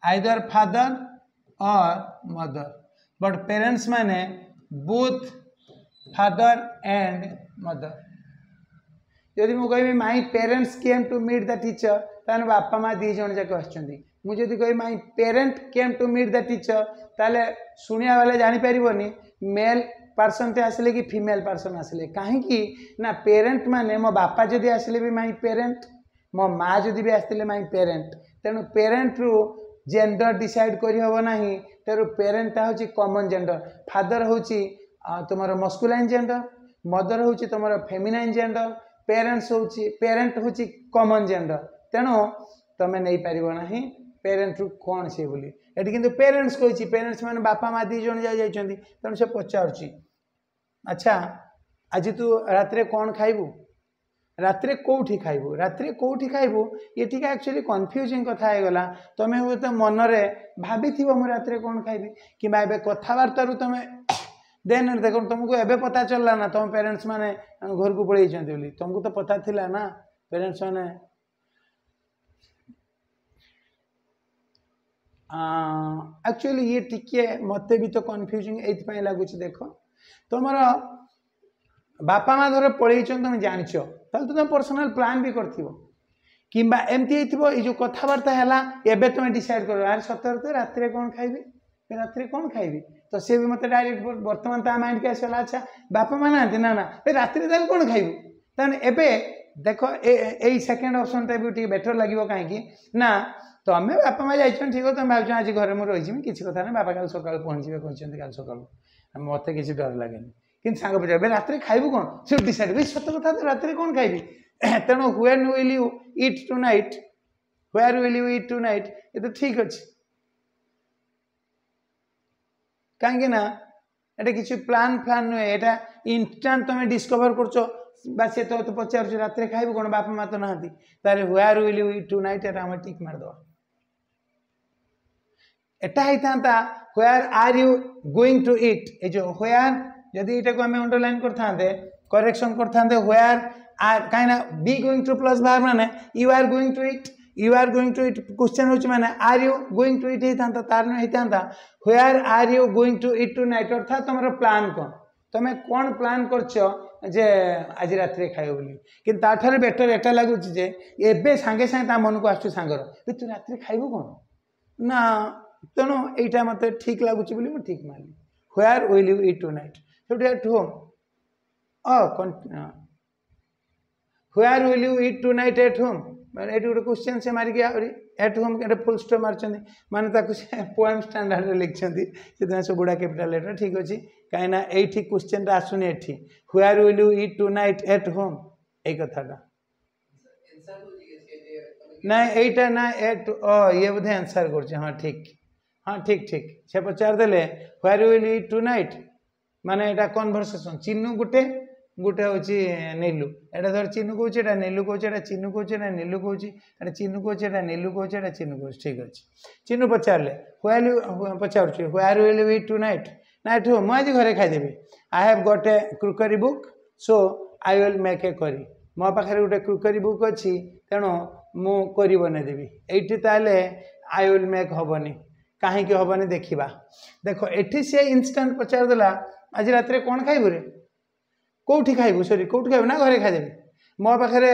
[SPEAKER 1] आइदर फादर और मदर बट पेरेंट्स माने बोथ फादर एंड मदर जदि मुझे कह my parents came to meet the teacher ताने बापा माँ दी जन जाक आछंती कह my parent came to meet the teacher ताले सुनिया वाले जानीपारनी मेल पर्सन टे आसले कि फीमेल पर्सन आसले कहीं ना पेरेंट माने मो बापा जदि आसले भी माई पेरेंट मो माँ जदि भी आसले माई पेरेंट तेणु पेरेंट रु जेंडर डिसाइड करी हबो नाही तेरु पेरेंट ता होची कॉमन जेंडर फादर होची तुमरो मस्कुलाइन जेंडर मदर होची तुमरो फेमिनाइन जेंडर पेरेंट होची कॉमन जेंडर तेणु तमे नहीं पारिबो नाही पेरेंट रु कोन से बोली एटी किंतु पेरेंट्स कहची पेरेंट्स माने बापा माँ दी जण जाई जाइछंती तेणु से पचारची अच्छा आज तू रात रे कोन खाइबू रात्रे कौटी खाइबू रात्रे कौटी खाइबू ये टी एक्चुअली कन्फ्यूजिंग कथा है गला तमें हुए तो मन रे भाभी मु रात्रे कौन खाइबी कि कथबार्ता तुम देन देख तुमको एबे पता चलला ना तुम पेरेंट्स माने घर को पड़े बोली तुमको तो पता थिला ना पेरेंट्स माने एक्चुअली ये टिके मते भी तो कन्फ्यूजिंग एथपाई लगुच देख तुमरा बापा माँ धर पढ़े तुम जान तुम पर्सनल प्लान भी कर कि जो कथबार्ता है तुम डिसाइड कर यार सतर तो रात कौन खाइबी रात कौन खाइबी तो सी भी मतलब डायरेक्ट बर्तमान ता माइंड के आसला अच्छा बापा माँ ना ना ना रात कौन खाइबू ताने एबे देख ए सेकेंड ऑप्शन टा भी बेटर लगे कहीं ना तो आम बापा माँ जाइए ठीक है तुम भाव आज घर मुझे रही किसी कथा ना बापा कल सका पहुँचे कहते कल सका मत किसी डर लगे कि सांग पचार रात खाइबू कौन से डिसाइड भाई सत कथा तो रात कौन खाइबी तेणु when will you eat tonight where will you eat tonight ये तो ठीक अच्छे कहीं ना ये किसी प्लान फ्लान नुहे यहाँ इन्स्टांट तुम डिस्कवर कर सी तो पचार रात खाइबू कौन बापा माँ तो ना तारे where will you eat tonight ये आम टिक मारदे एटा होता where are you going to eat ये जो व्हेयर जदि ये आम अंडरलाइन करते करेक्शन करते व्हेयर आर कहीं बी गोइंग टू प्लस बार माने you are going to eat you are going to eat question होची माने are you going to eat हेता तार न हेता where are you going to eat tonight अर्थात तुमरो प्लान कोन तुम कौन प्लान करछो जे आज रात खाइब बोली कि ताठारे बेटर एटा लागुच जे एबे सांगे सांगे ता मन को आसु सांगर तू रात खाइबो कोन ना तेणु एटा मते ठीक लागुच बोली म ठीक मानली where will you eat tonight so at home where will you eat tonight at home माने एटी गोटे क्वेश्चन से मारिक एट होम के फुल स्टॉप मार्चंदी माने ताकु से पोएम स्टैंडर्ड रे लिखछंदी से सब गुडा कैपिटल लेटर ठीक अछि काहे ना एठी क्वेश्चन रा आसुनी एठी where will you eat tonight at home ए कथाटा ना एटा ना एट ये बोधे आंसर करछ हां ठीक से पचार देले where will you eat tonight माने एटा कन्वर्सेशन चिन्नू गुटे होची नीलू एटा धर चिन्नू कहूँ एटा नीलू कहूँ एटा चिन्नू कहूँ एटा नीलू कहूँ एटा चिन्नू कहूँ एटा नीलू कहूँ एटा चिन्नू कहूँ ठीक अच्छे चिन्नू पचारे where will you eat tonight night हो मुझे घरे खाईदेवी I have got a cookery book so I will make a curry मो पाखे गोटे क्रुकरी बुक अच्छी तेणु मु करी बनईदेवी ये ताले आई विल मेक हेनी कहीं हेनी देखा देख एटी सी इनस्टाट पचारदेला आज रात कौन खाइबू रे कौटी खाइबू सॉरी कौटी खाइबू ना घरे खाईदेवी मो पाखे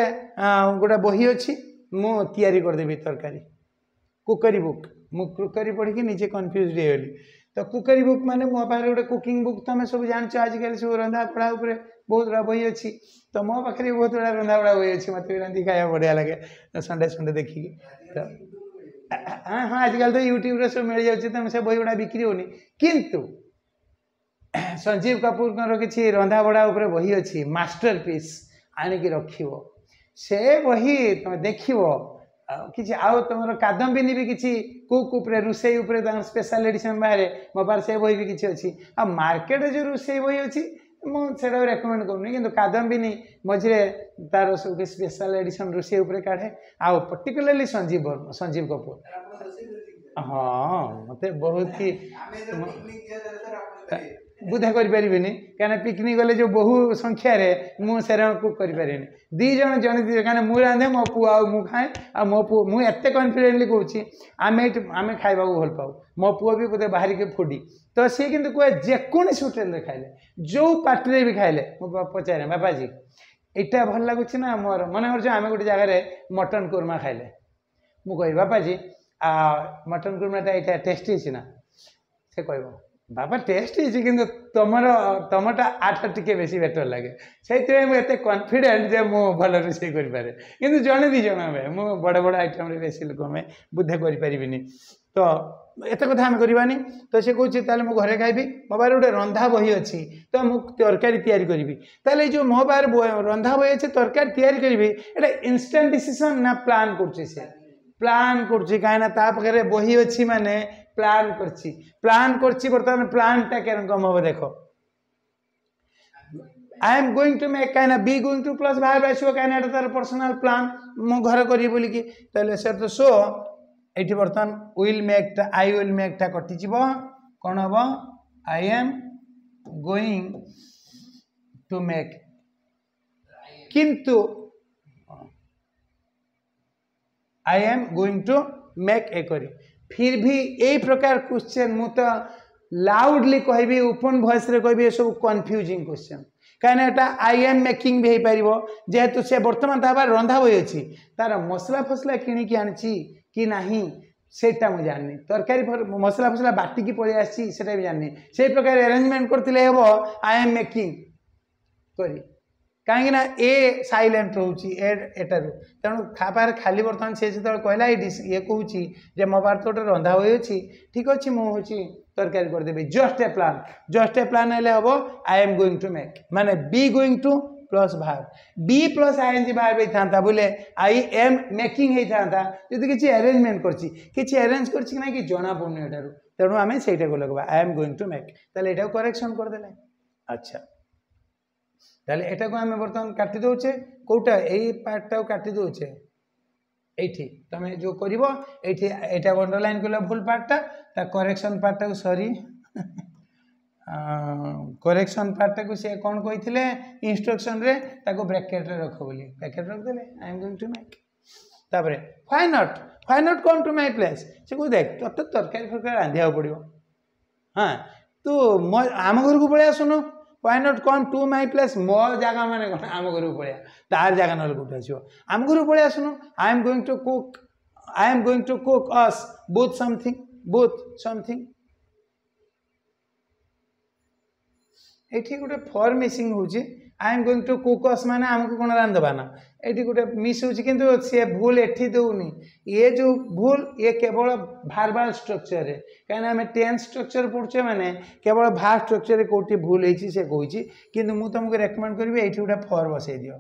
[SPEAKER 1] गोटे बही अच्छी मु तैयारी करदेवी तरकारी कुकरी बुक मु कुकरी पढ़ी निजे कन्फ्यूज होगली तो कुकरी बुक माने मो पाखे गोटे कुकिंग बुक तुम सब जानच आजिकल सब रंधा पढ़ा उपर बहुत बड़ा बही अच्छी तो मो पाखे बहुत बड़ा रंधा बड़ा बही अच्छी मत भी रांधि खाया बढ़िया लगे संडे संडे देखिकी तो हाँ हाँ आजकल तो यूट्यूब सब मिल जाए तो से बही गुड़ा बिक्री होनी किंतु संजीव कपूर किसी रंधा बड़ा उपर बही अच्छी मास्टरपीस आणिकी रखिव से बही तुम देखिव किसी आउ तुम कादम्बिनी भी किसी कुक उपरे रुसई उपरे स्पेशल एडिशन बाहर मो पार से बही भी किसी अच्छी आ मार्केट जो रुसई बही अच्छी मुझे रेकमेंड करूनी कि कादम्बिनी मझे तार सब स्पेशल एडिशन रुसई उपरे काढ़े आउ पर्टिकुलरली संजीव कपूर हाँ मत बहुत ही बुधा करें क्या पिकनिक गले जो बहु संख्यार मुझे कुक करें दीज जन दीज क्या मुझे रांधे मो पु आउ खाए आ मो पु मुझे कन्फिडेंटली कहूँ आम खावा भल पाऊ मो पुओ भी बोधे बाहर के फूडी तो सी कि कहे जेकोसी होटेल खाइले जो पार्टी भी खाइले मो पचारे बापाजी यहाँ भल लगुच ना मोर मन कर आम गोटे जगार मटन कुर्मा खाइले मुझे बापाजी मटन कुर्माटा यहाँ टेस्टी अच्छी ना से कह बाबा टेस्ट कि तुमटा आठ टी बेसी बेटर लगे से मुझे कन्फिडेंट जे मु भल रोषे करें कि जड़े दी जन मुझे बड़ बड़ आइटम बेसी लोक में बुद्धे करें तो एत कथा आम करवानी तो सी कहे ताले मो घरे खाइबी मो पार गोटे रंधा बही अच्छी तो मुझे तरकारी तैयारी करी ताले जो मो पार रंधा बही अच्छे तरकारी तैयारी करी एटा इंस्टेंट डिसीजन ना प्लान कर प्लान कर बही अच्छी माने प्लान करछि बर्तमान प्लानटा केरकम हम देख I am going to make कहीं बी गोइंग टू प्लस बाहर आसो कहीं तार पर्सनल प्लान मो घर करी बोलिकी ताले से तो सो ये बर्तमान विल मेकटा आई विल मेकटा कटिज कौन हम I am going to make किंतु I am going to make a curry फिर भी यही प्रकार क्वेश्चन मु तो लाउडली कहबी ओपन वॉइस रे कहबी सब कन्फ्यूजिंग क्वेश्चन कहीं आई एम मेकिंग भी हो पार जेहेतु से बर्तमान तार रंधा बही अच्छी तार मसला फसला किणिकी आनी कि नहीं सेटा मुझे जाननी तरकारी मसला फसला बाटिकी पलि आसी भी जाननी से प्रकार अरेंजमेंट करते हम आई एम मेकिंग करी कहीं ए साइलेंट रोची एटारू तेणु खापार खाली बर्तमान से जो कहला ये कहूँ जे मो पार तो रंधा बही अच्छी ठीक अच्छे मुझे तरकारी करदेवी जस्ट ए प्लान हेल्ले हम I am going to make माने बी गोइंग टू प्लस बाहर बी प्लस आईएनजी बाहर भी था बोले आई एम मेकिंग होता जब किसी अरेंजमेंट कर अरेंज कर कि जना पड़नी एटारू तेणु आम से लगवा I am going to make ताले एटा करेक्शन करदे अच्छा ताले एटा को आम बर्तमान काटी दौचे कौटा यही पार्टा काटी दौचे ये तुम जो कर ये अंडरलाइन कल भूल पार्टा करेक्शन पार्टा को सॉरी करेक्शन पार्टा को सी कौन कही इंस्ट्रक्शन रे ताको ब्रैकेट रे रख बोली ब्रैकेट रखदे I am going to make तापर why not come to my place से को देख तो तरकारी फरकारी रांधिया पड़ो हाँ तू आम घर को पलि आसुनु why not come to my place मो जगह माने कौन आम घर को पलि तार जगह ना कौट आसो आम घर को पलि आसुनु I am going to cook us both something एठी गोटे फॉर मिसिंग होची I am going to cook us माने आमको कोन रांधबा ना एठी गोटे मिस होची किंतु से भूल एठी दउनी ये जो भूल ये केवल वर्बल स्ट्रक्चर है कहना हमें टेंस स्ट्रक्चर पढ़छे माने केवल वर्ब स्ट्रक्चर रे कोठी भूल हेची से कहूची किंतु मु तुमको रेकमेंड करबी एठी गोटे फॉर बसै दियो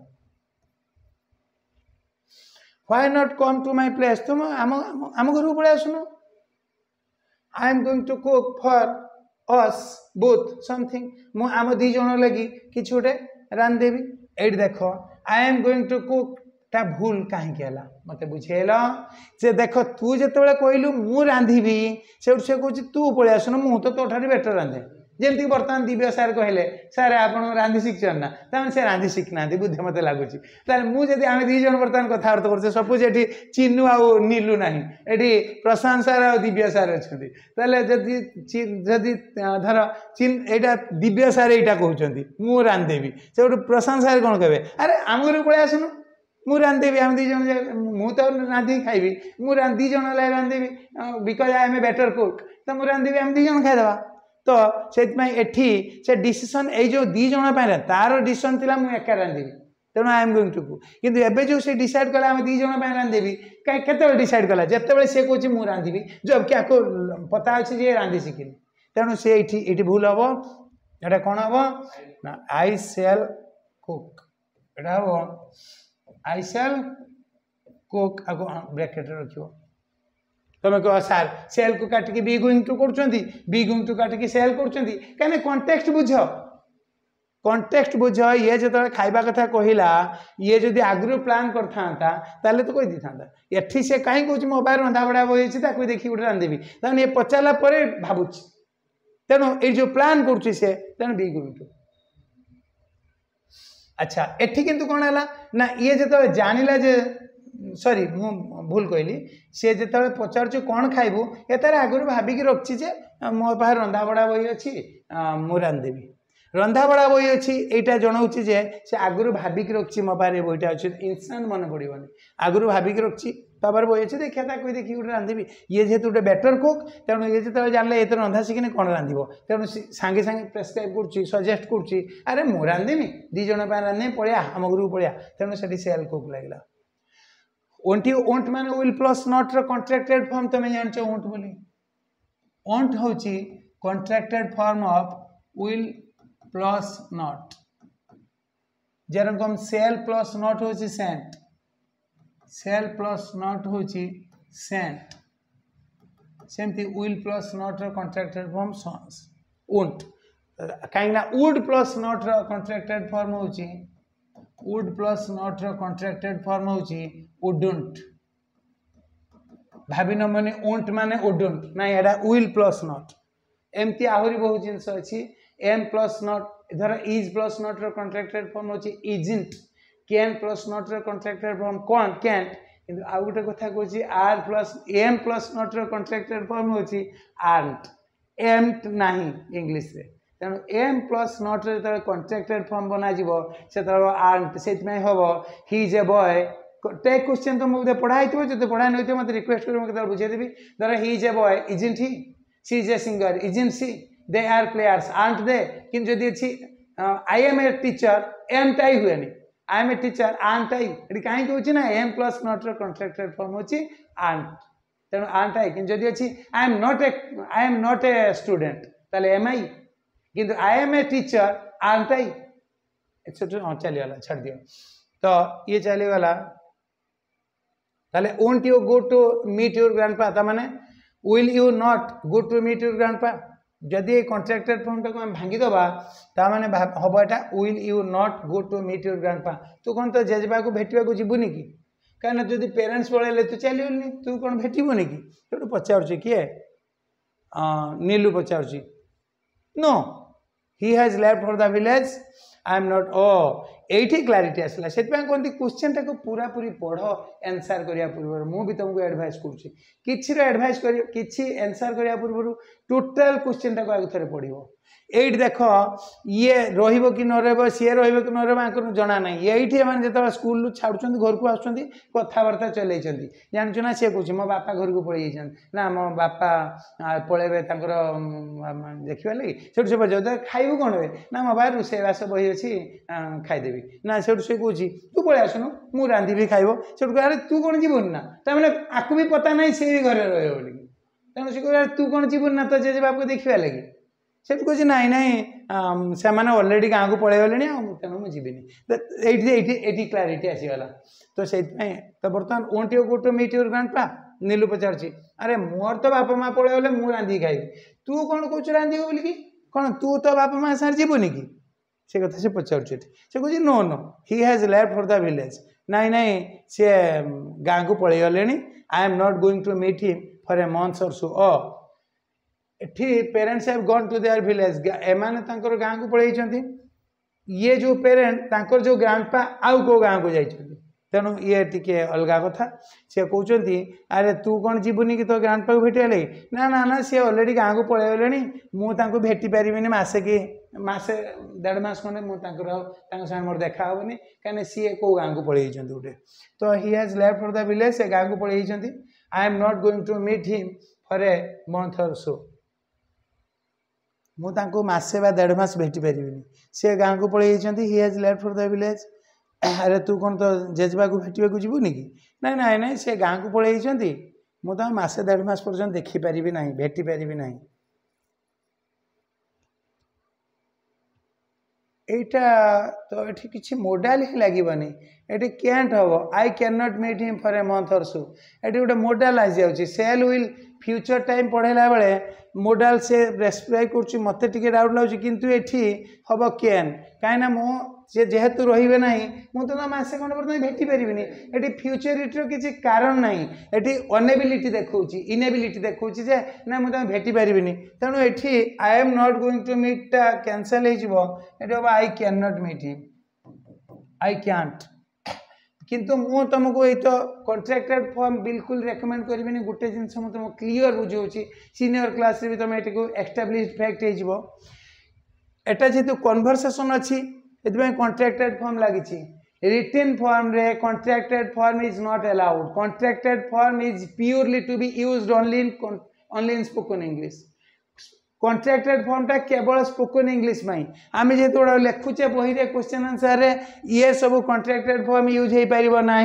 [SPEAKER 1] why not come to my place तुम आम घर को पळे आसुनो I am going to cook for us both something मु आम दी जण लगी किछ गोटे रांधेबी एट देख I am going to cook ता भूल कहीं है मत बुझेल से देख तू जो कहलु मु रांधि से कहूँ तू पलि आसुन मु तो तोठ बेटर रांधे जमती बर्तमान दिव्य सार कहले सार आप रांधि शिक्षण ना तमें से रांधि शिखना बुद्धि मत लगुच मुझे आम दीज बर्तमान कथबार्ता कर सपोज ये चिन्नू आउ नीलू ना ये प्रशांत सार आ दिव्य सार अच्छा जदि धर यहाँ दिव्य सार यहाँ कहते मु रांधेबी से प्रशांत सार कौन कहे अरे आम घर पलि आसुनु मु रांधेबी आम दीज मु तो रांधि खाइबी मु दीज रांधेबी because I am a better cook तो मु रांधेबी आम दीज खाईदे तो से डिसीजन ये जो दी जन तार डिसीजन थी मुझे एका रांधेबी तेणु I am going to cook किंतु एबे जो से डिसाइड कला आम दी जन रांधेबी कहीं केते डिसाइड कला जिते सी कौन मु रांधि जब क्या पता अच्छे जे रांधि शिखिनी तेणु से ये भूल हम ये कौन हम ना आई सेल कुक एटा हम आई सेल कुक आगे ब्रैकेट रखियो तुम कह सार सेल को काटिकी बी गोइंग टू करछंती बी गोइंग टू काटिकी सेल करछंती कने कॉन्टेक्स्ट बुझ ये जो खाइबा कथा कहला ये जदि आगु प्लान करता ताले तो कही दी था एठी से कहीं कौच मो बाहर रंधा बड़ा बही देखी गोटे रांधेबी तमें ये पचारा पर भावुची तेणु ये जो प्लान करुच्ची से तेणु बी गोइंग टू अच्छा एठी किंतु कौन है ना ये जो जानिला जे सॉरी मु भूल कहली सी जो पचार कौन खाइबू ये तार आगुरी भाविकी रखी जे मो पाखे रंधा बड़ा बही अच्छी मु रांधेबी रंधा बड़ा बही अच्छी यहाँ जनाऊँगी जे से आगुरी भाविकी रखी मो पाखे बहीटा अच्छे इंस्टांट मन पड़ोनी आगुरी भाविकी रखी तापर बही अच्छे देखिए ताकि देखिए गोटे रांधेबी ये जेहतु गोटे बेटर कुक तेणु ये जो जानला ये तो रंधा शिखिनी कौन रांधो तेणु सांगे सांगे प्रेसक्राइब कर सजेस्ट कर अरे मु रांधेमी दी जन रांधे पलिया आम घर को पलिया तेणु से सेल कुक लगला ओंट माने विल प्लस नॉट रो कॉन्ट्रैक्टेड फॉर्म तुम जानच ओंट बोली ओंट होची contracted form of will plus not जेरकम सेल प्लस नॉट होची सेंट सेल प्लस नॉट होची सेंट सेमती विल प्लस नॉट रो कॉन्ट्रैक्टेड फॉर्म ओंट कहीं ना वुड प्लस नॉट रो कॉन्ट्रैक्टेड फॉर्म होची वुड प्लस नॉट रो कॉन्ट्रैक्टेड फॉर्म होची वुडंट भाभी न माने ओंट माने वुडंट ना एडा विल प्लस नॉट एमती आहरी बहुत जिनस अच्छी एम प्लस नॉट धर इज प्लस नॉट रो कॉन्ट्रैक्टेड फॉर्म होची इजंट कैन प्लस नॉट रो कॉन्ट्रैक्टेड फॉर्म कौन कैंट किंतु आ गोटे कथा कहूँ are plus am plus not रो कॉन्ट्रैक्टेड फॉर्म होची आर्ट एम्ट नहीं इंग्लिश रे तेणु एम प्लस नॉट जो कॉन्ट्रैक्टेड फॉर्म बना से आर्ट से हम he is a boy tag question तो मुझे पढ़ाई थो जो पढ़ाई नहीं मत रिक्वेस्ट कर बुझेदेवी धर he is a boy isn't he she is a singer isn't she they are players aren't they कि जदि अच्छी आई एम ए टीचर एम टाई हुए I am a teacher aren't I ये कहीं कहूँ ना एम प्लस नॉट रो कॉन्ट्रैक्टेड फॉर्म होची आंट तेणु आंट आई कि जदि अच्छी I am not a student ताले एम आई किंतु I am a teacher aren't आई चलीगला छाड़ दियो तो ये चलीगला ताले won't you go to meet your grandpa तामाने will you not go to meet your grandpa जदि कॉन्ट्रैक्टेड फॉर्म टाक भांगीदबा तामाने हम एटा will you not go to meet your grandpa तू कौन तो जेजेबा को भेटा को जीवनी कि कहीं जदि पेरेन्ट्स पलैले तू चलनी तू कौन भेटबुनि कि तो पचार किए नीलू पचार no he has left for the village I am not ओ एठी क्लारिटी आसला से कहते क्वेश्चन टाक पूरा पूरी पढ़ आंसर करिया पूर्व मु भी तुमको एडवाइस करुच्ची किसी एडवाइस कर किसी आंसर करिया पूर्व टोटल क्वेश्चन टाक आगे थे पढ़ो ये देख ये रही कि न सी रही कि न रहा जना ना ये जो स्कूल छाड़ुं घर को आस कथबार्ता चल जानचु ना सी कह मो बापा घर को पलि ना मो बापा पलैबे देखा लगे से पचार खाइबू कौन हे ना मो बाहर रोषेईवास बही अच्छी खाईदेवी ना से कह तू पलि आसनु मु रांधि खाइब से अरे तू कौन जीवन ना तमें आपको भी पता ना सी भी घर रही तेणु से कह तू कौन जीवन ना तो जेजे बाप को देखा लगे से कहे ना ना से अलरेडी गाँव को पलि गले तेणु मुझे ये क्लारिटी आसीगला तो से तो बर्तमान won't you go to meet your grandpa Neelu पचार अरे मोर तो बापा माँ पलि गले मुझे रांधि खाइबी तू कौन कौच रांधि बोलिकी कौन तू तो बापा माँ सार जीवनी कि से कथा से पचार से कहे no no he has left for the village नाई नाई सी गाँव को पलि गले I am not going to meet him for a month और सो एठी parents have gone to their village एमाने तांकर गाँ को पलि ये जो पेरेंट तांकर जो ग्रांडपा आउ को गाँ को जाइछन्ति तेणु ये टिके अलग कथा सी कहते अरे तू कौन जीवनी कि तो ग्रांडपा को भेटे लगे ना ना ना सी अलरेडी गाँ को पलि गले मुझे भेटी पारि मसे कि मसे 1.5 मास खंडे मुझे मोर देखा हेनी कहीं सी कौ गाँ को पलि गोटे तो he has left for the village से गाँ को पलि I am not going to meet him for a month और सो मुझे मसे बा 1.5 मास भेटी पारि सी गाँ को पलि ही has left for the village अरे तू कौन तो जेजेबा को भेटा जीवनी कि ना ना ना सी गाँ को पलि मुझे मसे 1.5 मास पर्यटन देखिपारि ना भेटी पारि ना यहाँ तो ये किसी मोडाल ही लगे ये कैंट हम I can not meet him for a month और सो ये गोटे मोडाल आ जाऊँगी सेल विल फ्यूचर टाइम पढ़ेला बेले मोडाल से रेस्क्राइब कर मत डाउट लगे किंतु ये हम कैन कहीं मो सी जेहेतु रे ना मुझे तो मसे खंड बर्तमान भेटी पारि ये फ्यूचरिटर किसी कारण ना ये अनेबिलिटी देखा इनेबिलिटी देखा जे ना मुझे भेटी पारि तेणु ये I am not going to meet cancel हो I can not meet him I can't किंतु मु तुमको ये तो कॉन्ट्रैक्टेड फॉर्म बिल्कुल रेकमेंड करी गोटे जिन तुम क्लीयर बुझे सीनियर क्लास भी तुम ये एस्टाब्लिश्ड फैक्ट हो एटा जेहेतु कन्वर्सेशन अच्छी कॉन्ट्रैक्टेड फॉर्म लगी रिटन फॉर्म रे contracted form is not allowed contracted form is purely to be used only in spoken English contracted फॉर्मटा केवल स्पोकन इंग्लिश में आम जेहतु लिखुचे बही रे क्वेश्चन आंसर रे ये सब कॉन्ट्रैक्टेड फॉर्म यूज हो पार ना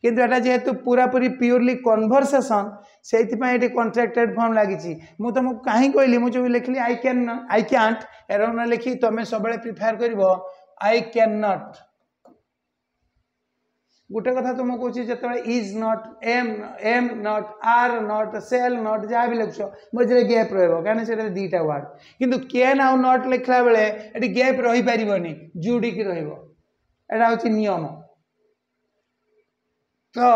[SPEAKER 1] किंतु एटा जेहेतु पूरा पूरी प्योरली कन्वर्सेशन से कॉन्ट्रैक्टेड फॉर्म लगी मुझे तुमको कहीं कहली मुझे लिखली आई कैंट एरर न लिखी तुम सब प्रिफेयर कर आई कैन नॉट गोटे कथा तुम कौच जो is not am not are not shall not जहाँ भी लिख मझे गैप रही से दीटा वार्ड किंतु कैन आउ नॉट लिखला बेले ये गैप रही पारनी जुड़िकी रहा हूँ नियम तो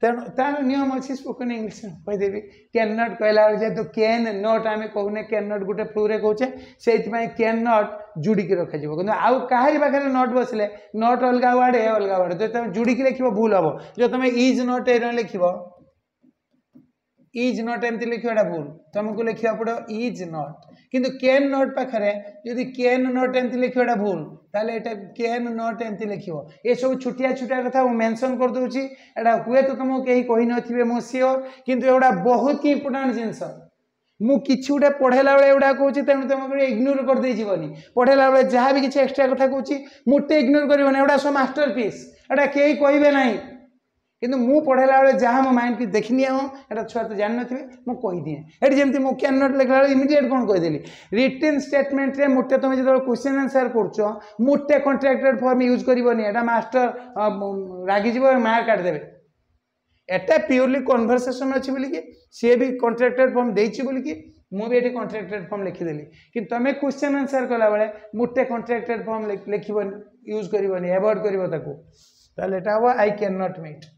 [SPEAKER 1] तेणु तार नियम अच्छी स्पोकन इंग्लिश कहीदेवी कैन नॉट कहला जेहतु कैन नॉट आम कहूने कैन नॉट गोटे फ्लूरे कौचे से कैन नॉट जुड़िकी रखा कि आउ कहारी पाखे नॉट बसले नॉट अलग वार्ड ए अलग वार्ड जो तुम जुड़िकी लिख भूल हम जो तुम इज नॉट ए लिख इज नॉट एमती लिखा भूल तुमको लिखा पड़ो इज नॉट किंतु कैन नॉट पाखे जदि कैन नॉट एमती लिखा भूल ताले एटा कैन नॉट एमती लिख ये सब छुटिया छुटिया कथा मेंशन कर दूची एटा हुए तो तुमको कहीं कही नथिबे मो श्योर किंतु एटा बहुत ही इंपोर्टेंट जिनस मु किछि गोटे पढ़ेला बेले एटा कहूँ तेणु तुम इग्नोर कर दे जीवनी पढ़ेला बेले जहाँ भी किसी एक्सट्रा कथा कहूँ मोटे इग्नोर करबनी एटा सब मास्टरपीस एटा कहीं कहबे नहीं किंतु मु पढ़ेला बेले जहाँ मो माइंड की देखनी हो एटा छुआ तो जान नथिबे मु कहि दिए एटी जेमति मु कैन नॉट लिखला इमीडिएट कोन कहि देली रिटन स्टेटमेंट रे मोटे तुम जो क्वेश्चन आंसर करछो मोटे कॉन्ट्रैक्टेड फॉर्म यूज करबनी एटा मास्टर रागी जीव मार्क काट देबे एटा प्योरली कन्वर्सेशन अच्छी बोलिकी सी भी कॉन्ट्रैक्टेड फॉर्म देछि बोलिकी मु भी ये कॉन्ट्रैक्टेड फॉर्म लिखिदेली कि तुम क्वेश्चन आंसर कला बेले मोटे कॉन्ट्रैक्टेड फॉर्म लिखबन यूज करबनी अवॉइड करबो ताको ताले एटा हो आई कैन नॉट मीट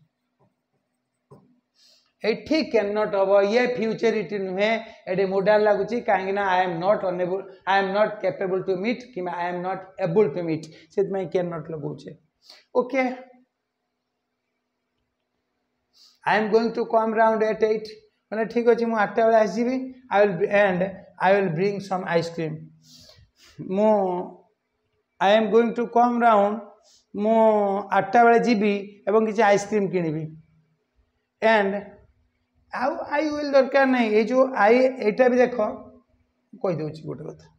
[SPEAKER 1] एठी कैन नॉट हम ये फ्यूचरिटी नुहे एटी मोडाल लगुच कहीं I am not unable I am not capable to meet कि I am not able to meet से कैन नॉट लगुचे okay I am going to come round at 8 मैंने ठीक अच्छे मुझे 8टा बेले आसबि I will and I will bring some ice cream मु I am going to come round मु 8टा बेले जीवी एवं किसी आइसक्रीम किनिबि एंड आउ आई विल दरकार नहीं ये जो आई एटा भी देख कहीदे गोटे कथा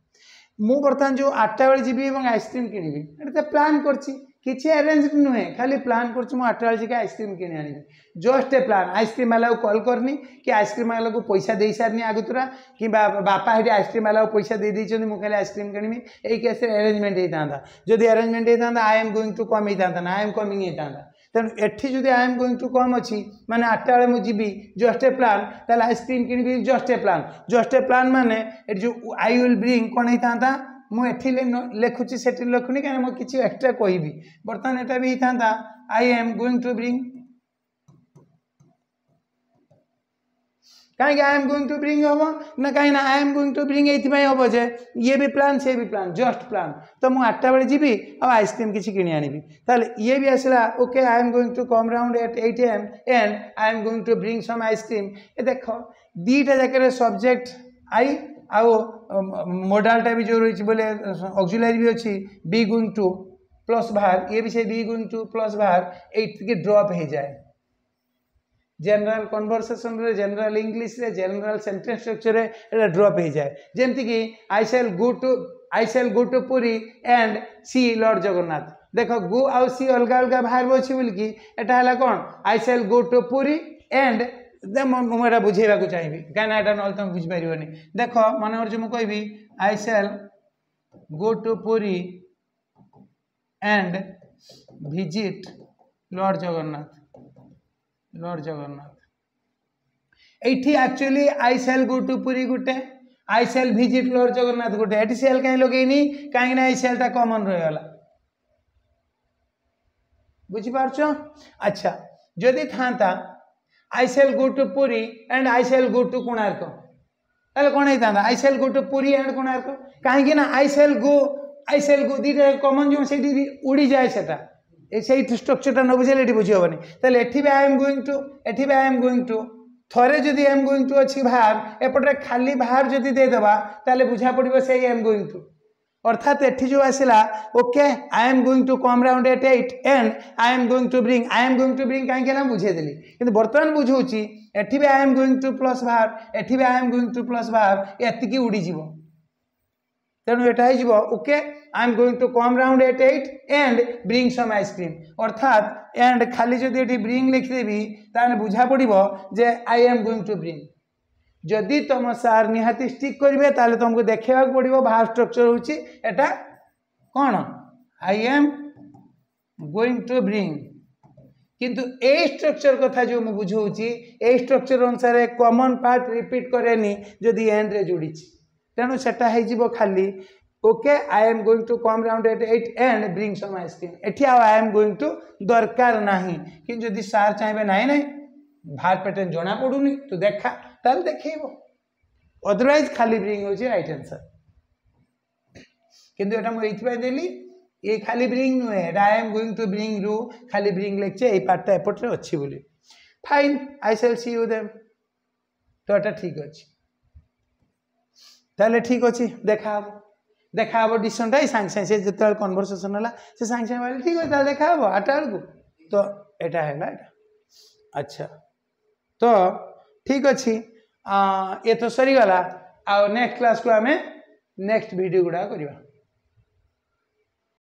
[SPEAKER 1] मु बर्तमान जो 8टा बेले जीवी आइसक्रीम किनिबि एटा तो प्लान करछि किसी अरेंज नुहे खाली प्लान कर 8टा बेले जी आइसक्रीम किणी आनी जस्ट ए प्लान आइसक्रीम वाला को कॉल करनी कि आइसक्रीम वाला को पैसा दे सारनी आगुतरा कि बापा हेटी आइसक्रीम वाला को पैसा दे देछन मु खाली आइसक्रीम किणीमी एई केस अरेंजमेंट होता जदि अरेंजमेंट होता I am going to come होता ना आई एम कमिंग होता तेणु एठी जदि I am going to come अच्छी माने 8टा बेले मुझे जस्ट ए प्लान ताले आइसक्रीम किणी जस्ट ए प्लान माने जो आई विल ब्रिंग कौन होता मुझे लिखुची से लिखुनी कहीं मुझे किसी एक्सट्रा कहि बर्तमान एटा भी होता I am going to bring कहीं I am going to bring हम ना कहीं I am going to bring ये हम जे ये भी प्लान से भी प्लान जस्ट प्लान तो मुझे 8टा बेले जीवी और आइसक्रीम किसी किणी आनी ताले ये भी आसला okay I am going to come round at 8 AM and I am going to bring some ice cream ये देख दीटा जगह सब्जेक्ट आई आउ मोडालटा भी जो रही बोले ऑक्सिलरी भी अच्छी बी गोइंग टू प्लस बाहर ये भी से बी गोइंग टू प्लस बाहर ये ड्रॉप हो जाए जनरल कन्वर्सेशन रे जनरल इंग्लिश रे जनरल सेंटेंस स्ट्रक्चर रे ड्रॉप हो जाए जमती कि I shall go to Puri and see lord Jagannath देखो गो आउ सी अलग अलग बाहर अच्छी बोल कि एटा है कौन आई shall go to Puri and मुझे बुझेगा चाहिए कहीं यहाँ ना तुम बुझीपार देख मन कर मुझे कहि I shall go to Puri and visit lord Jagannath ये actually I shall go to Puri गोटे I shall visit lord Jagannath गोटे ये सेल कहीं लगेनी कहीं आई सेलटा कमन रहीगला बुझीपार अच्छा जदि था I shall go to Puri and I shall go to Konark ताले कौन होता I shall go to Puri and Konark कहीं आई शैल गो दीटा कमन जो से उड़ी जाए से स्ट्रक्चर न बुझे ये बुझी हेनी ताले एठी भी आई एम गोइंग टू थरे जदि आई एम गोइंग टू अच्छी बाहर एपटे खाली बाहर जदि देदेबा ताले बुझा पड़ो से आई एम गोइंग टू अर्थात एठी जो आसला okay I am going to come round at 8 and I am going to bring कहीं बुझेदेली कि बर्तमान बुझाऊँगी एठी भी I am going to plus बाहर एठी भी I am going to plus बाहर एतिकी उड़ीज तेणु यहाँ okay I am going to come round at 8 and bring some ice cream अर्थात एंड खाली जब ये ब्रिंग लिखिदेवी ताने बुझा पड़ो जे I am going to bring जदि तुम सार निहाती स्टिक करेंगे ताले तुमको देखा पड़ो बाहर स्ट्रक्चर होची एटा कौन I am going to bring किंतु ए स्ट्रक्चर कथा जो मुझे बुझाऊँगी ए स्ट्रक्चर अनुसार कॉमन पार्ट रिपीट करेनी जदि एंड रे जोड़ी तेणु सेटा हो खाली okay I am going to come round at 8 and bring some ice cream एठी आई एम गोइंग टू दरकार नहीं कि जदि सार चाहिए ना नहीं बाहर पैटर्न जना पड़ूनी तो देखा ताल देखेब अदरवाइज खाली ब्रिंग हो राइट आंसर किंतु एटा मुझे देली ये खाली ब्रिंग नुहे I am going to bring रू खाली ब्रिंग लिखे ये पार्टा एपटे अच्छी बोली fine I shall see you then तो एटा ठीक अच्छे ताले ठीक अच्छे देखा हम डिसीजन सांगे सांगे जो कन्वर्सेशन है से सांगे सांगे ठीक अच्छे देखा हम 8टा बेलू तो यहाँ है अच्छा तो ठीक अच्छे ये तो सरीगला आ नेक्स्ट क्लास को आम नेक्स्ट वीडियो गुड़ा करवा।